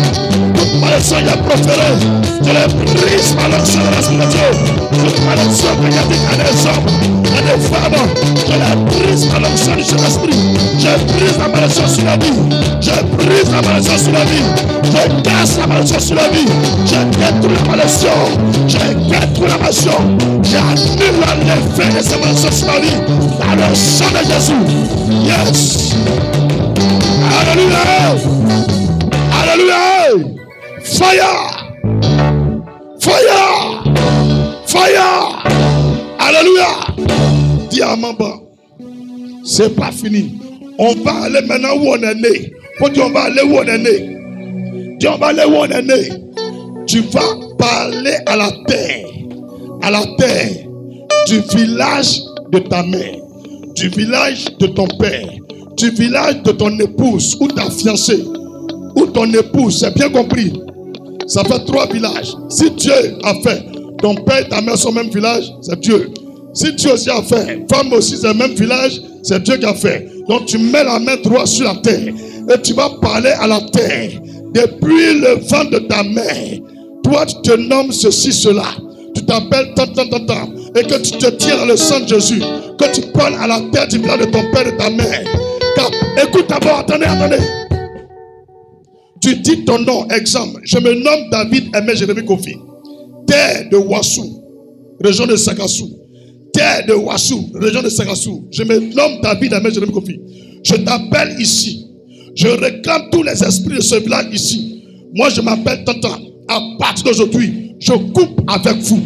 toute malédiction que j'ai proférée, je les brise par le sang de l'Esprit de Dieu. Toute malédiction que j'ai dit à des hommes, à des femmes, je les brise par le sang du Saint-Esprit. Je brise la malédiction sur la vie. Je brise la malédiction sur la vie. Je casse la malédiction sur la vie. Je détruis la malédiction. Je détruis la malédiction. J'annule l'effet de cette malédiction sur la vie. Dans le sang de Jésus. Yes. Alléluia. Alléluia. Fire. Fire. Fire. Alléluia. Dis à Mamba, c'est pas fini. On va aller maintenant où on est né. Faut dire on va aller où on est né. Dis on va aller où on est né. Tu vas parler à la terre du village de ta mère, du village de ton père, du village de ton épouse ou ta fiancée ou ton épouse. C'est bien compris. Ça fait 3 villages. Si Dieu a fait, ton père et ta mère sont au même village, c'est Dieu. Si Dieu aussi a fait, femme aussi c'est le même village, c'est Dieu qui a fait. Donc tu mets la main droite sur la terre et tu vas parler à la terre. Depuis le ventre de ta mère, toi tu te nommes ceci, cela. Tu t'appelles tant, et que tu te tiens dans le sang de Jésus. Que tu parles à la terre du village de ton père et de ta mère. Car, écoute d'abord, attendez. Tu dis ton nom, exemple. Je me nomme David Aimé Jérémie Kofi. Terre de Wassou, région de Sakassou. Terre de Wassou, région de Sakassou. Je me nomme David Aimé Jérémie Kofi. Je t'appelle ici. Je réclame tous les esprits de ce village ici. Moi, je m'appelle Tantan. À partir d'aujourd'hui, je coupe avec vous.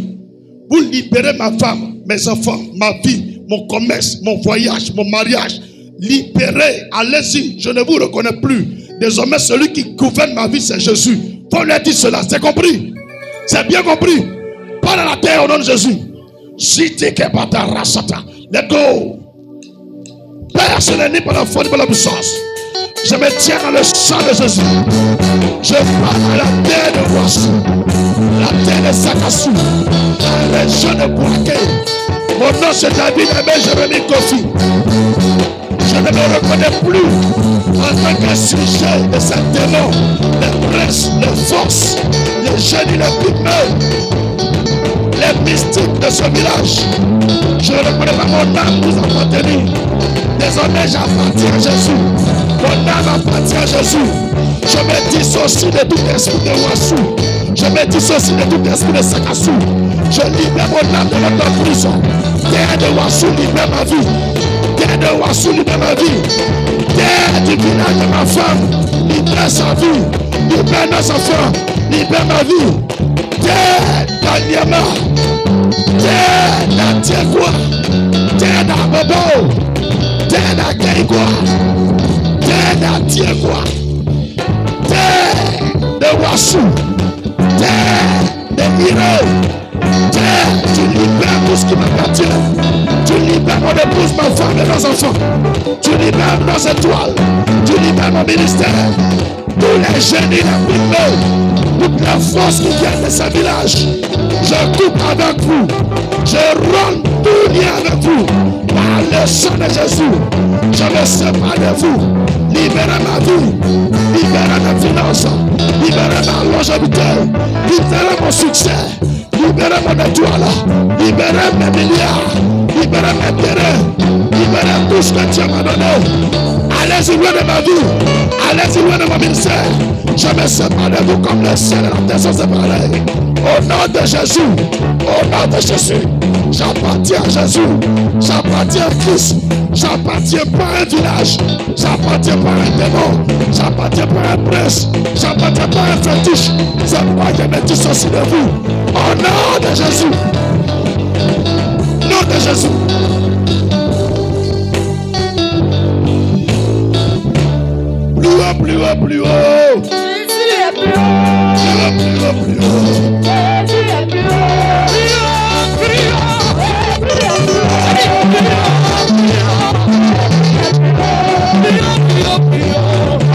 Vous libérez ma femme, mes enfants, ma vie, mon commerce, mon voyage, mon mariage. Libérez, allez-y, je ne vous reconnais plus. Désormais, celui qui gouverne ma vie, c'est Jésus. Faut lui dire cela, c'est compris? C'est bien compris? Pas dans la terre au nom de Jésus. Let go. Personne n'est ni par la foi ni par la puissance. Je me tiens dans le sang de Jésus. Je parle à la terre de Wassou, la terre de Sakassou, la région de Boaké. Mon nom c'est David Aimé Jérémie Kofi. Je ne me reconnais plus en tant que sujet de ces démons, les princes, les forces, les génies, les pygmées, les mystiques de ce village. Je ne reconnais pas mon âme vous appartenir. Désormais j'appartiens à Jésus. Mon âme appartient à Jésus. Je me dissocie de tout esprit de Wassou. Je me dissocie de tout esprit de Sakassou. Je libère mon âme de notre prison. Terre de Wassou, libère ma vie. Terre de Wassou, libère ma vie. Terre du village de ma femme, libère sa vie. Libère nos enfants, libère ma vie. Terre d'Anyama. Terre d'Antiagua. Terre d'Abobo. Terre d'Akaigua. Terre d'Antiagua. Terre de Wassou. Terre de Hiro. Terre, tu libères tout ce qui m'appartient. Tu libères mon épouse, ma femme et nos enfants. Tu libères nos étoiles. Tu libères mon ministère. Tous les génies, les pygmées, toutes les forces qui viennent de ce village. Je coupe avec vous. Je romps tout lien avec vous. Par le sang de Jésus, je me sépare de vous. Libérez ma vie. Libérez mes finances. Libérez ma longévité. Libérez mon succès. Libérez mon étoile. Libérez mes milliards. Libérez mes terrains. Libérez tout ce que Dieu m'a donné. Allez-y loin de ma vie. Allez-y loin de mon ministère. Je me sépare de vous comme le ciel et la terre sont séparés. Au nom de Jésus. Au nom de Jésus. J'appartiens à Jésus. J'appartiens à Christ. J'appartiens pas à un village. J'appartiens pas à un démon. J'appartiens pas à un prince. J'appartiens pas à un fétiche. C'est moi qui me dissocie de vous. Au nom de Jésus. Au nom de Jésus. Plus haut, plus haut, plus haut. Jésus est plus haut. Plus haut, plus haut, plus haut. Jésus est plus haut. Plus haut, plus haut. Plus haut, plus haut. Plus haut, plus haut.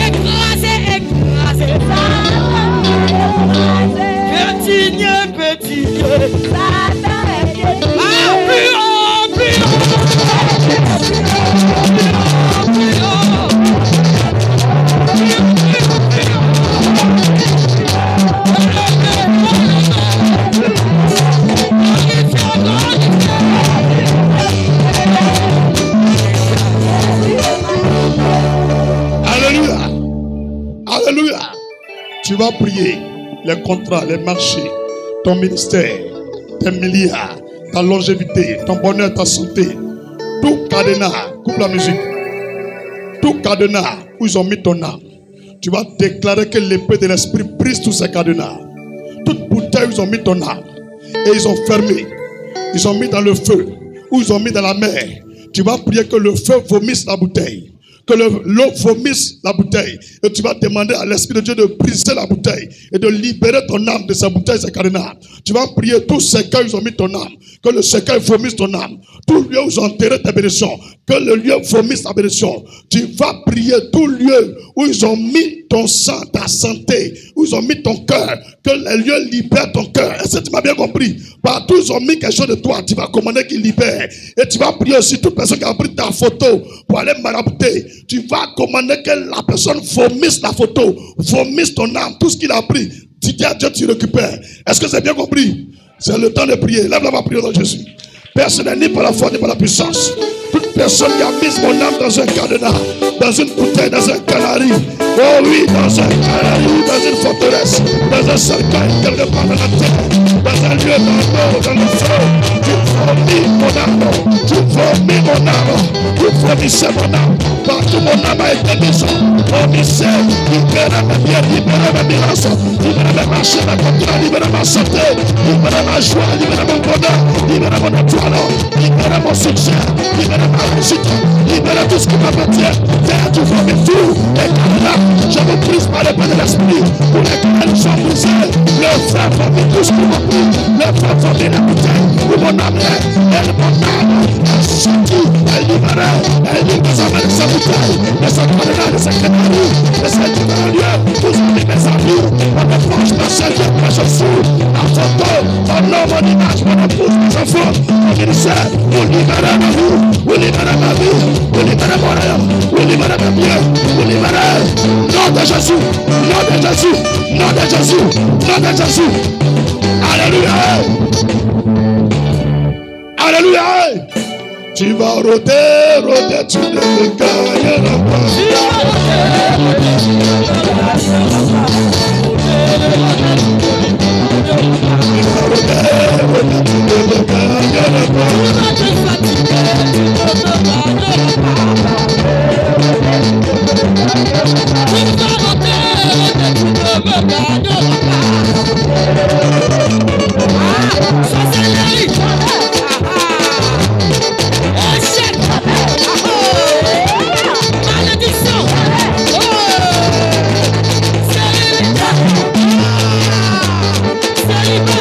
Écrasé, écrasé. Alléluia. Tu vas prier les contrats, les marchés, ton ministère, tes milliards, ta longévité, ton bonheur, ta santé. Tout cadenas, coupe la musique. Tout cadenas où ils ont mis ton âme. Tu vas déclarer que l'épée de l'esprit brise tous ces cadenas. Toute bouteille où ils ont mis ton âme. Et ils ont fermé. Ils ont mis dans le feu. Ou ils ont mis dans la mer. Tu vas prier que le feu vomisse la bouteille. Que l'eau vomisse la bouteille. Et tu vas demander à l'Esprit de Dieu de briser la bouteille. Et de libérer ton âme de sa bouteille, ces cadenas. Tu vas prier tous ces cas où ils ont mis ton âme. Que le séquel vomisse ton âme. Tout lieu où ils ont enterré ta bénédiction. Que le lieu vomisse ta bénédiction. Tu vas prier tout lieu où ils ont mis ton sang, ta santé. Où ils ont mis ton cœur. Que les lieux libèrent ton cœur. Est-ce que tu m'as bien compris? Partout où ils ont mis quelque chose de toi, tu vas commander qu'ils libèrent. Et tu vas prier aussi toute personne qui a pris ta photo pour aller marabouter. Tu vas commander que la personne vomisse la photo, vomisse ton âme, tout ce qu'il a pris. Tu dis à Dieu, tu récupères. Est-ce que c'est bien compris? C'est le temps de prier. Lève-la, va prier dans Jésus. Personne n'est ni par la foi ni par la puissance. Toute personne qui a mis mon âme dans un cadenas, dans une bouteille, dans un canari. Oh oui, dans un canari, dans une forteresse, dans un cercueil, quelque part dans la terre, dans un lieu dans le feu. Tu vomis mon âme, tu vomis mon âme, tu vomissais mon âme. Partout mon âme a été mise. Vomissez, libérez mes biens, libérez mes mirages, libérez mes marchés, mes contrats, libérez ma santé, libérez ma joie, libérez mon bonheur, libérez mon étoile, libérez mon succès, libérez ma réussite, libérez tout ce qui m'appartient. Terre, tu vomis tout. Et là, je me brise par le pain de l'esprit pour lesquels ils sont brisés. Le frère vomit tout ce qui m'a pris. Le frère vomit la bouteille où mon âme est. Et mon âme est sortie, elle libérée, elle libère avec sa bouteille, de sa cadenas, de sa canarie, de sa lieu. Vous avez mes amis, mon épouse, ma sœur, ma chaussure, ma photo, mon nom, mon image, mon épouse, mes enfants, mon ministère. Vous libérez ma vie, vous libérez ma vie, vous libérez mon rêve, vous libérez mes biens, vous libérez. Nom de Jésus, nom de Jésus, nom de Jésus, nom de Jésus. Alléluia. Alléluia. Tu vas rôder, rôder, tu ne me gagneras pas. Tu vas rôder, rôder, tu ne me gagneras pas. Tu vas rôder, rôder, tu ne me gagneras pas. Tu vas te fatiguer, tu ne me gagneras pas. Tu vas rôder, rôder, tu ne me gagneras pas. Ça c'est l'œil. Fire!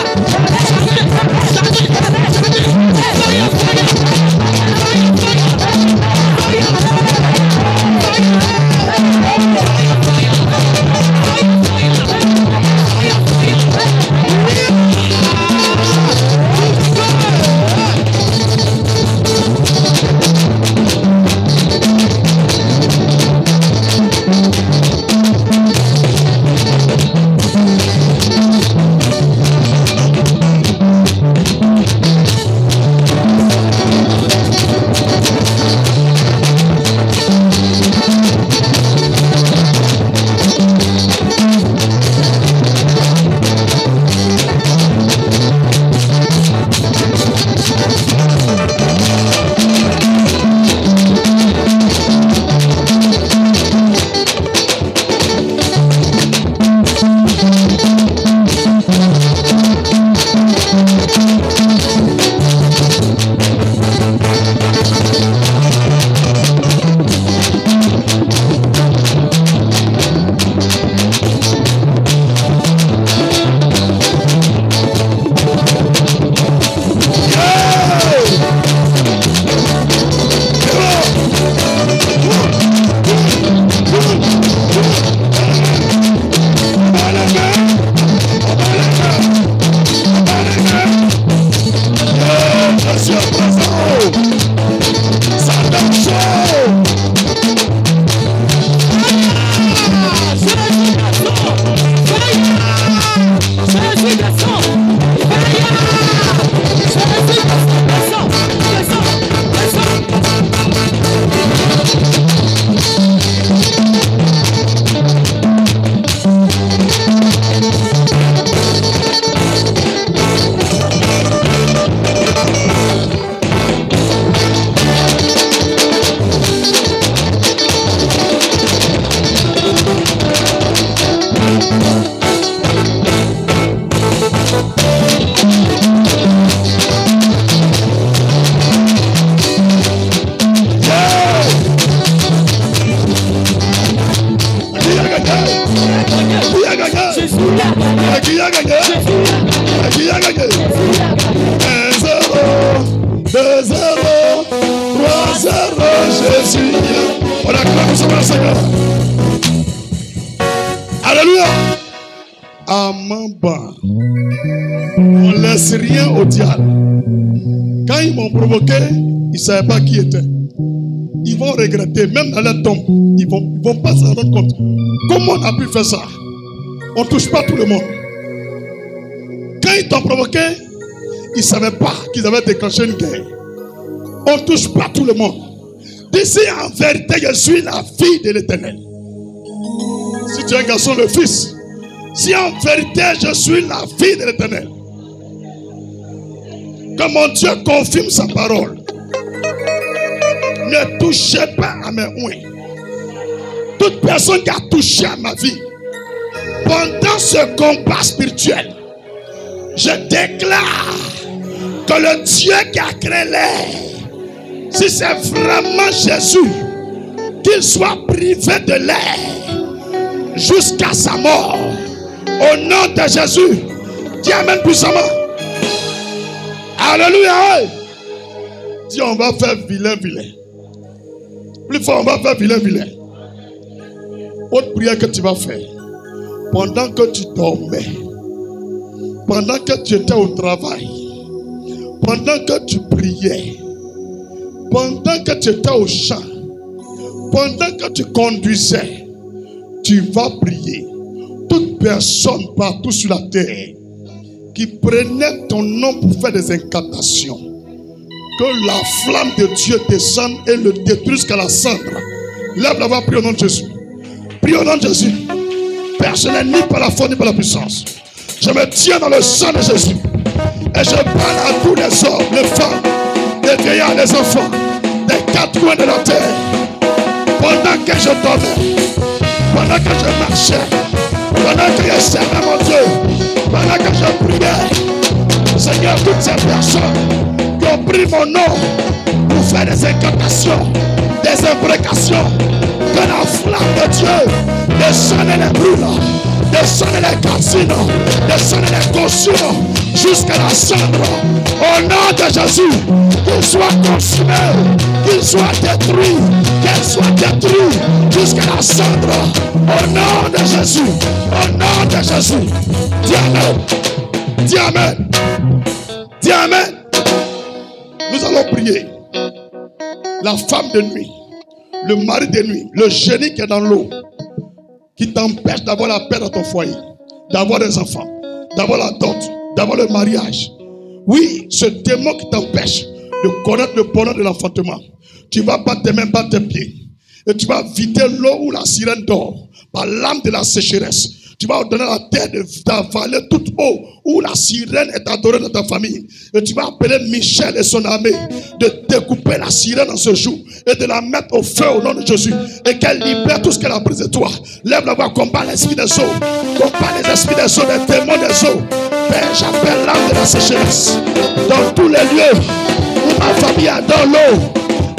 a gagné? Qui a gagné? 1-0, 2-0, 3-0, Jésus. On acclame son Seigneur. Alléluia. Amamba. On ne laisse rien au diable. Quand ils m'ont provoqué, ils ne savaient pas qui était. Ils vont regretter, même dans leur tombe. Ils vont pas s'en rendre compte. Comment on a pu faire ça? On ne touche pas tout le monde. Quand ils t'ont provoqué, ils ne savaient pas qu'ils avaient déclenché une guerre. On ne touche pas tout le monde. D'ici, en vérité, je suis la fille de l'Éternel. Si tu es un garçon, le fils. Si en vérité, je suis la fille de l'Éternel. Que mon Dieu confirme sa parole. Ne touchez pas à mes ouïes. Toute personne qui a touché à ma vie, pendant ce combat spirituel, je déclare que le Dieu qui a créé l'air, si c'est vraiment Jésus, qu'il soit privé de l'air jusqu'à sa mort. Au nom de Jésus, dis amen puissamment. Alléluia. Dis on va faire vilain. Plus fort, on va faire vilain. Autre prière que tu vas faire. Pendant que tu dormais, pendant que tu étais au travail, pendant que tu priais, pendant que tu étais au champ, pendant que tu conduisais, tu vas prier. Toute personne partout sur la terre qui prenait ton nom pour faire des incantations, que la flamme de Dieu descende et le détruise jusqu'à la cendre. Lève la voix, prie au nom de Jésus. Prie au nom de Jésus. Personne n'est ni par la force ni par la puissance. Je me tiens dans le sang de Jésus. Et je parle à tous les hommes, les femmes, les vieillards, les enfants, des quatre coins de la terre. Pendant que je dormais, pendant que je marchais, pendant que je servais mon Dieu, pendant que je priais, Seigneur, toutes ces personnes qui ont pris mon nom pour faire des incantations, des imprécations, que la flamme de Dieu descende et les brûle, descende et les calcine, descende et les consume jusqu'à la cendre. Au nom de Jésus, qu'il soit consumé, qu'il soit détruit, qu'elle soit détruite jusqu'à la cendre. Au nom de Jésus, au nom de Jésus. Dis Amen. Dis Amen. Dis Amen. Nous allons prier. La femme de nuit, le mari de nuit, le génie qui est dans l'eau, qui t'empêche d'avoir la paix dans ton foyer, d'avoir des enfants, d'avoir la dot, d'avoir le mariage. Oui, ce démon qui t'empêche de connaître le bonheur de l'enfantement. Tu vas battre tes mains, battre tes pieds. Et tu vas vider l'eau où la sirène dort, par l'âme de la sécheresse. Tu vas ordonner à la terre d'avaler toute eau où la sirène est adorée dans ta famille. Et tu vas appeler Michel et son armée de découper la sirène en ce jour et de la mettre au feu au nom de Jésus. Et qu'elle libère tout ce qu'elle a pris de toi. Lève la voix, combat l'esprit des eaux. Combat les esprits des eaux, les démons des eaux. Père, j'appelle l'âme de la sécheresse. Dans tous les lieux où ma famille est dans l'eau,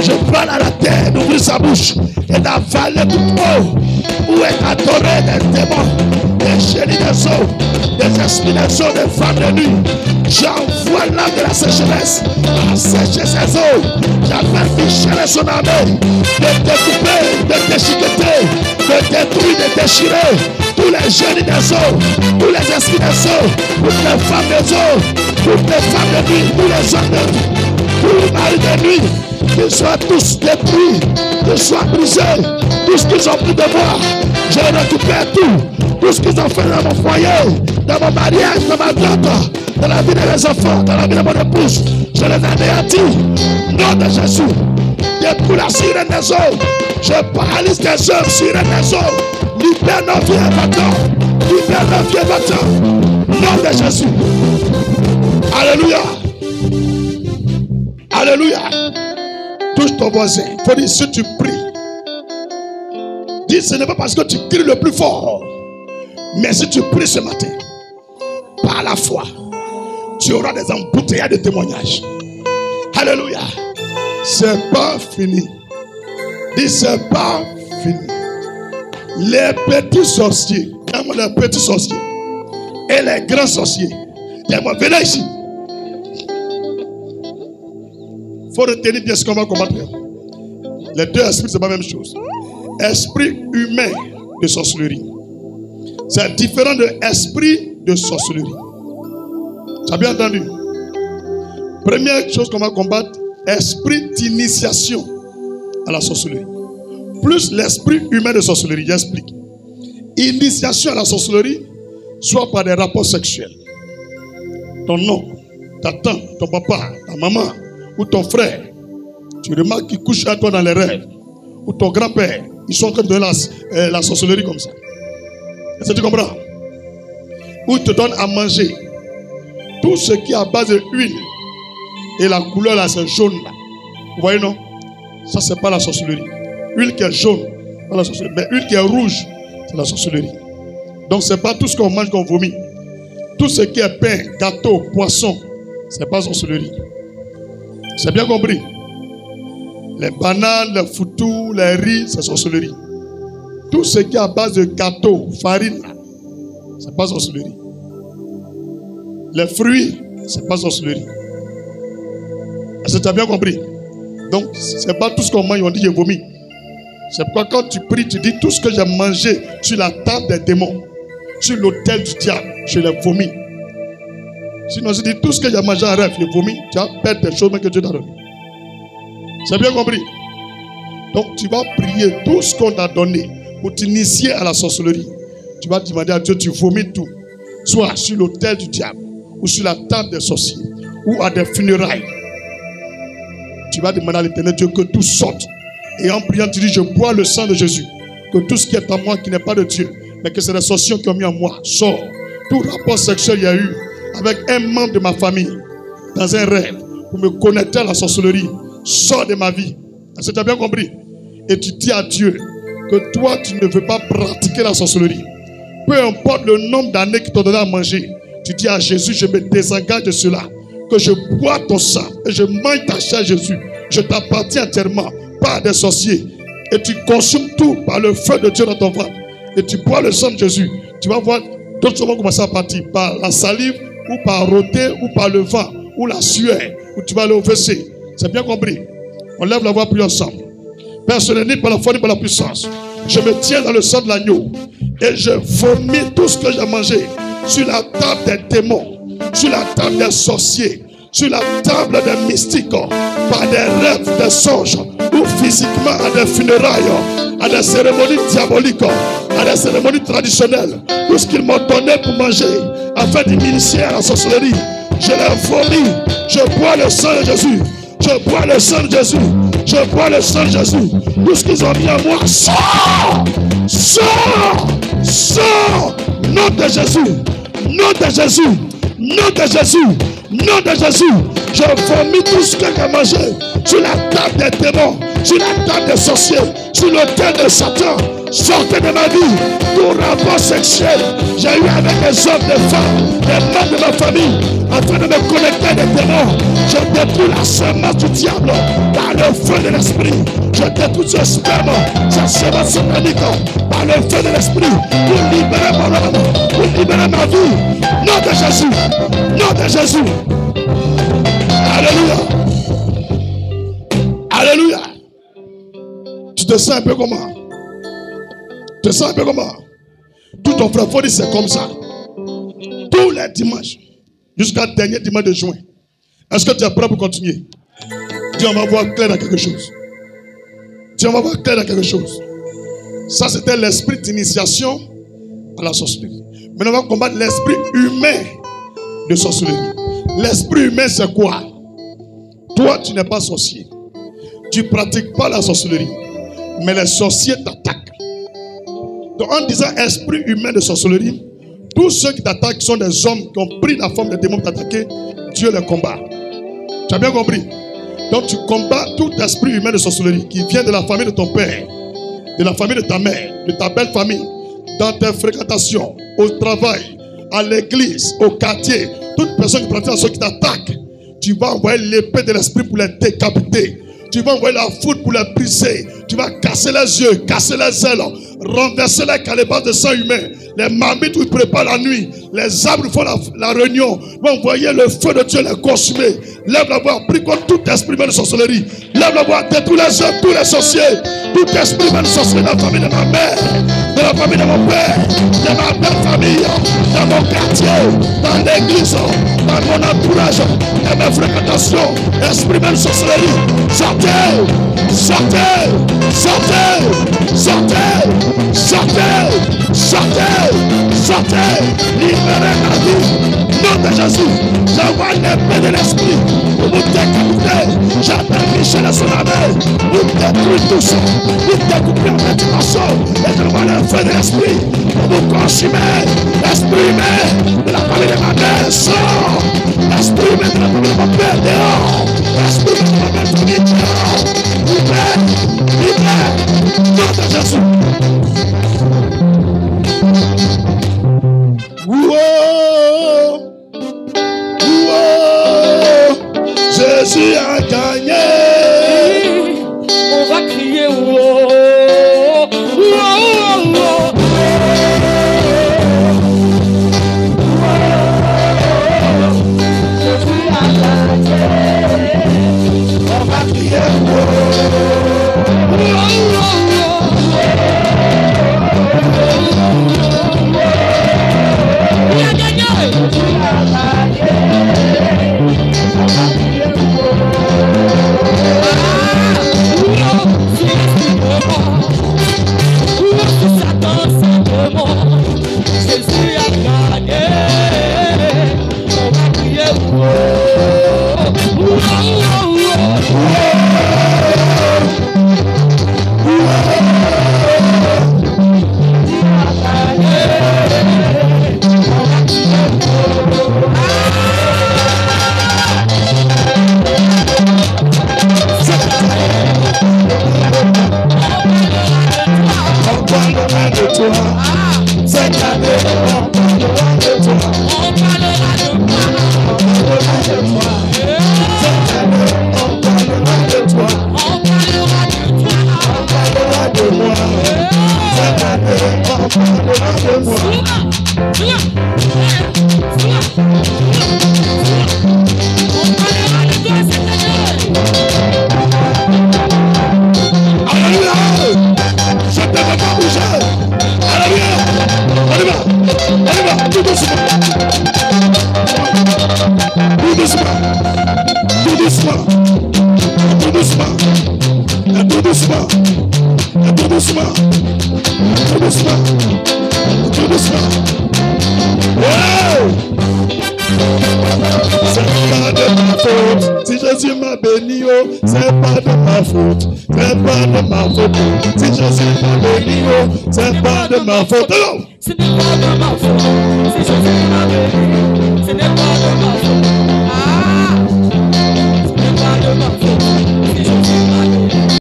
je parle à la terre d'ouvrir sa bouche et d'avaler toute eau où est adoré des démons, des génies des eaux, des esprits des eaux, des femmes de nuit. J'envoie l'âme de la sécheresse à sécher ces eaux. J'appelle Michel et son armée de découper, de déchiqueter, de détruire, de déchirer tous les génies des eaux, tous les esprits des eaux, toutes les femmes des eaux, toutes les femmes de nuit, tous les hommes de nuit, tous les maris de nuit. Qu'ils soient tous détruits, qu'ils soient brisés, tout ce qu'ils ont pris de moi, je récupère tout ce qu'ils ont fait dans mon foyer, dans mon mariage, dans ma dot, dans la vie de mes enfants, dans la vie de mon épouse, je les anéantis, nom de Jésus. Détruis la sirène des eaux, je paralyse tes œuvres, sirène des eaux, libère nos vies abattants, libère nos vies abattants, nom de Jésus. Alléluia. Alléluia. Touche ton voisin. Il faut dire, si tu pries, dis, ce n'est pas parce que tu cries le plus fort, mais si tu pries ce matin, par la foi, tu auras des embouteillages de témoignages. Alléluia. C'est pas fini. Dis, c'est pas fini. Les petits sorciers, les petits sorciers, et les grands sorciers. Venez ici. Il faut retenir bien ce qu'on va combattre. Les deux esprits, c'est pas la même chose. Esprit humain de sorcellerie. C'est différent de esprit de sorcellerie. Tu as bien entendu? Première chose qu'on va combattre, esprit d'initiation à la sorcellerie. Plus l'esprit humain de sorcellerie, j'explique. Initiation à la sorcellerie, soit par des rapports sexuels. Ton oncle, ta tante, ton papa, ta maman ou ton frère, tu remarques qu'ils couchent à toi dans les rêves. Ou ton grand-père, ils sont en train de donner la sorcellerie comme ça. Est-ce que tu comprends? Ou ils te donnent à manger. Tout ce qui est à base d'huile et la couleur là, c'est jaune là. Vous voyez non? Ça, c'est pas la sorcellerie. Huile qui est jaune, pas la sorcellerie. Mais huile qui est rouge, c'est la sorcellerie. Donc, c'est pas tout ce qu'on mange qu'on vomit. Tout ce qui est pain, gâteau, poisson, c'est pas sorcellerie. C'est bien compris? Les bananes, les foutous, les riz, c'est sorcellerie. Tout ce qui est à base de gâteau, farine, c'est pas sorcellerie. Les fruits, c'est pas sorcellerie. Est-ce que tu as bien compris? Donc, c'est pas tout ce qu'on mange, on dit j'ai vomi. C'est pourquoi quand tu pries, tu dis tout ce que j'ai mangé sur la table des démons, sur l'autel du diable, je l'ai vomi. Sinon, je dis tout ce que j'ai mangé en rêve, je l'ai vomi, tu vas perdre des choses que Dieu t'a donné. C'est bien compris? Donc, tu vas prier tout ce qu'on t'a donné pour t'initier à la sorcellerie. Tu vas demander à Dieu, tu vomis tout, soit sur l'autel du diable, ou sur la table des sorciers, ou à des funérailles. Tu vas demander à l'Éternel Dieu que tout sorte. Et en priant, tu dis, je bois le sang de Jésus. Que tout ce qui est en moi, qui n'est pas de Dieu, mais que c'est les sorciers qui ont mis en moi, sort. Tout rapport sexuel il y a eu avec un membre de ma famille, dans un rêve, pour me connecter à la sorcellerie, sort de ma vie. Est-ce que tu as bien compris? Et tu dis à Dieu que toi, tu ne veux pas pratiquer la sorcellerie. Peu importe le nombre d'années qu'il t'a donné à manger, tu dis à Jésus, je me désengage de cela. Que je bois ton sang et je mange ta chair, Jésus. Je t'appartiens entièrement, pas des sorciers. Et tu consumes tout par le feu de Dieu dans ton ventre. Et tu bois le sang de Jésus. Tu vas voir d'autres choses vont commencer à partir par la salive, ou par rôter, ou par le vent, ou la sueur, ou tu vas aller au WC. C'est bien compris? On lève la voix, prie ensemble. Père, ce n'est ni par la foi ni par la puissance. Je me tiens dans le sang de l'agneau et je vomis tout ce que j'ai mangé sur la table des démons, sur la table des sorciers, sur la table des mystiques, par des rêves, des songes, ou physiquement à des funérailles, à des cérémonies diaboliques, à des cérémonies traditionnelles. Tout ce qu'ils m'ont donné pour manger, afin de m'initier à la sorcellerie, je l'ai vomi. Je bois le sang de Jésus. Je bois le sang de Jésus. Je bois le sang de Jésus. Tout ce qu'ils ont mis en moi, sort! Sort! Sort! Nom de Jésus! Nom de Jésus! Nom de Jésus! Nom de Jésus! Je vomis tout ce que j'ai mangé sur la table des démons, sur la table des sorciers, sur l'autel de Satan. Sortez de ma vie tout rapport sexuel j'ai eu avec les hommes, les femmes, les membres de ma famille, afin de me connecter à des démons. Je détruis la semence du diable par le feu de l'esprit. Je détruis ce sperme, cette semence satanique par le feu de l'esprit pour libérer mon âme, pour libérer ma vie. Nom de Jésus, nom de Jésus. Alléluia. Alléluia. Tu te sens un peu comment? Tu te sens un peu comment? Tout ton frère, faut dire c'est comme ça. Tous les dimanches, jusqu'à dernier dimanche de juin. Est-ce que tu es prêt pour continuer? Dis, on va voir clair dans quelque chose. Dis, on va voir clair dans quelque chose. Ça, c'était l'esprit d'initiation à la sorcellerie. Maintenant, on va combattre l'esprit humain de sorcellerie. L'esprit humain, c'est quoi? Toi, tu n'es pas sorcier. Tu ne pratiques pas la sorcellerie. Mais les sorciers t'attaquent. Donc, en disant esprit humain de sorcellerie, tous ceux qui t'attaquent sont des hommes qui ont pris la forme des démons pour t'attaquer. Dieu les combat. Tu as bien compris? Donc, tu combats tout esprit humain de sorcellerie qui vient de la famille de ton père, de la famille de ta mère, de ta belle famille, dans tes fréquentations, au travail, à l'église, au quartier. Toute personne qui pratique la sorcellerie qui t'attaque, tu vas envoyer l'épée de l'esprit pour les décapiter, Tu vas envoyer la foudre pour les briser. Tu vas casser les yeux, casser les ailes, renverser les calebasses de sang humain. Les marmites où ils préparent la nuit. Les arbres font la réunion. Tu vas envoyer le feu de Dieu les consumer. Lève la voix, prie contre tout esprit de sorcellerie. Lève la voix, détruis les œuvres, tous les sorciers. Tout esprit de sorcellerie dans la famille de ma mère, de la famille de mon père, de ma belle famille, dans mon quartier, dans l'église, dans mon entourage, dans mes fréquentations. Esprit de sorcellerie, sortez, sortez, sortez, sortez, sortez, sortez, sortez, libérez ma vie. Nom de Jésus, j'envoie l'épée de l'esprit pour vous décapiter. J'appelle Michel et son armée pour détruire tout ça, pour découper en petits morceaux. Et j'envoie le feu de l'esprit pour vous consumer. L'esprit humain de la famille de ma mère sort. L'esprit humain de la famille de mon père dehors. L'esprit humain de ma belle famille dehors. Libère, libère, nom de Jésus. Jésus a gagné. On va crier wow, wow, wow. Jésus a gagné. On va crier wow, wow, wow. Il a gagné. Jésus a gagné. On va crier Jésus a gagné, on va crier cette année, on parlera de toi. On parlera de toi. Cette année, on parlera de toi. On parlera de toi. On parlera de moi. Cette année, on parlera de moi. On parlera de toi cette année. Alléluia! Je ne devrais pas bouger. Alléluia! On y va, tout doucement. Tout doucement. Tout doucement. Tout doucement. Tout doucement. Tout doucement. Tout doucement. Tout doucement. Wow! C'est pas de ma faute. Si Jésus m'a béni, oh, c'est pas de ma faute. C'est pas de ma faute. Si Jésus m'a béni, oh, c'est pas de ma faute. Ce n'est pas de ma faute. Si Jésus m'a béni, ce n'est pas de ma faute.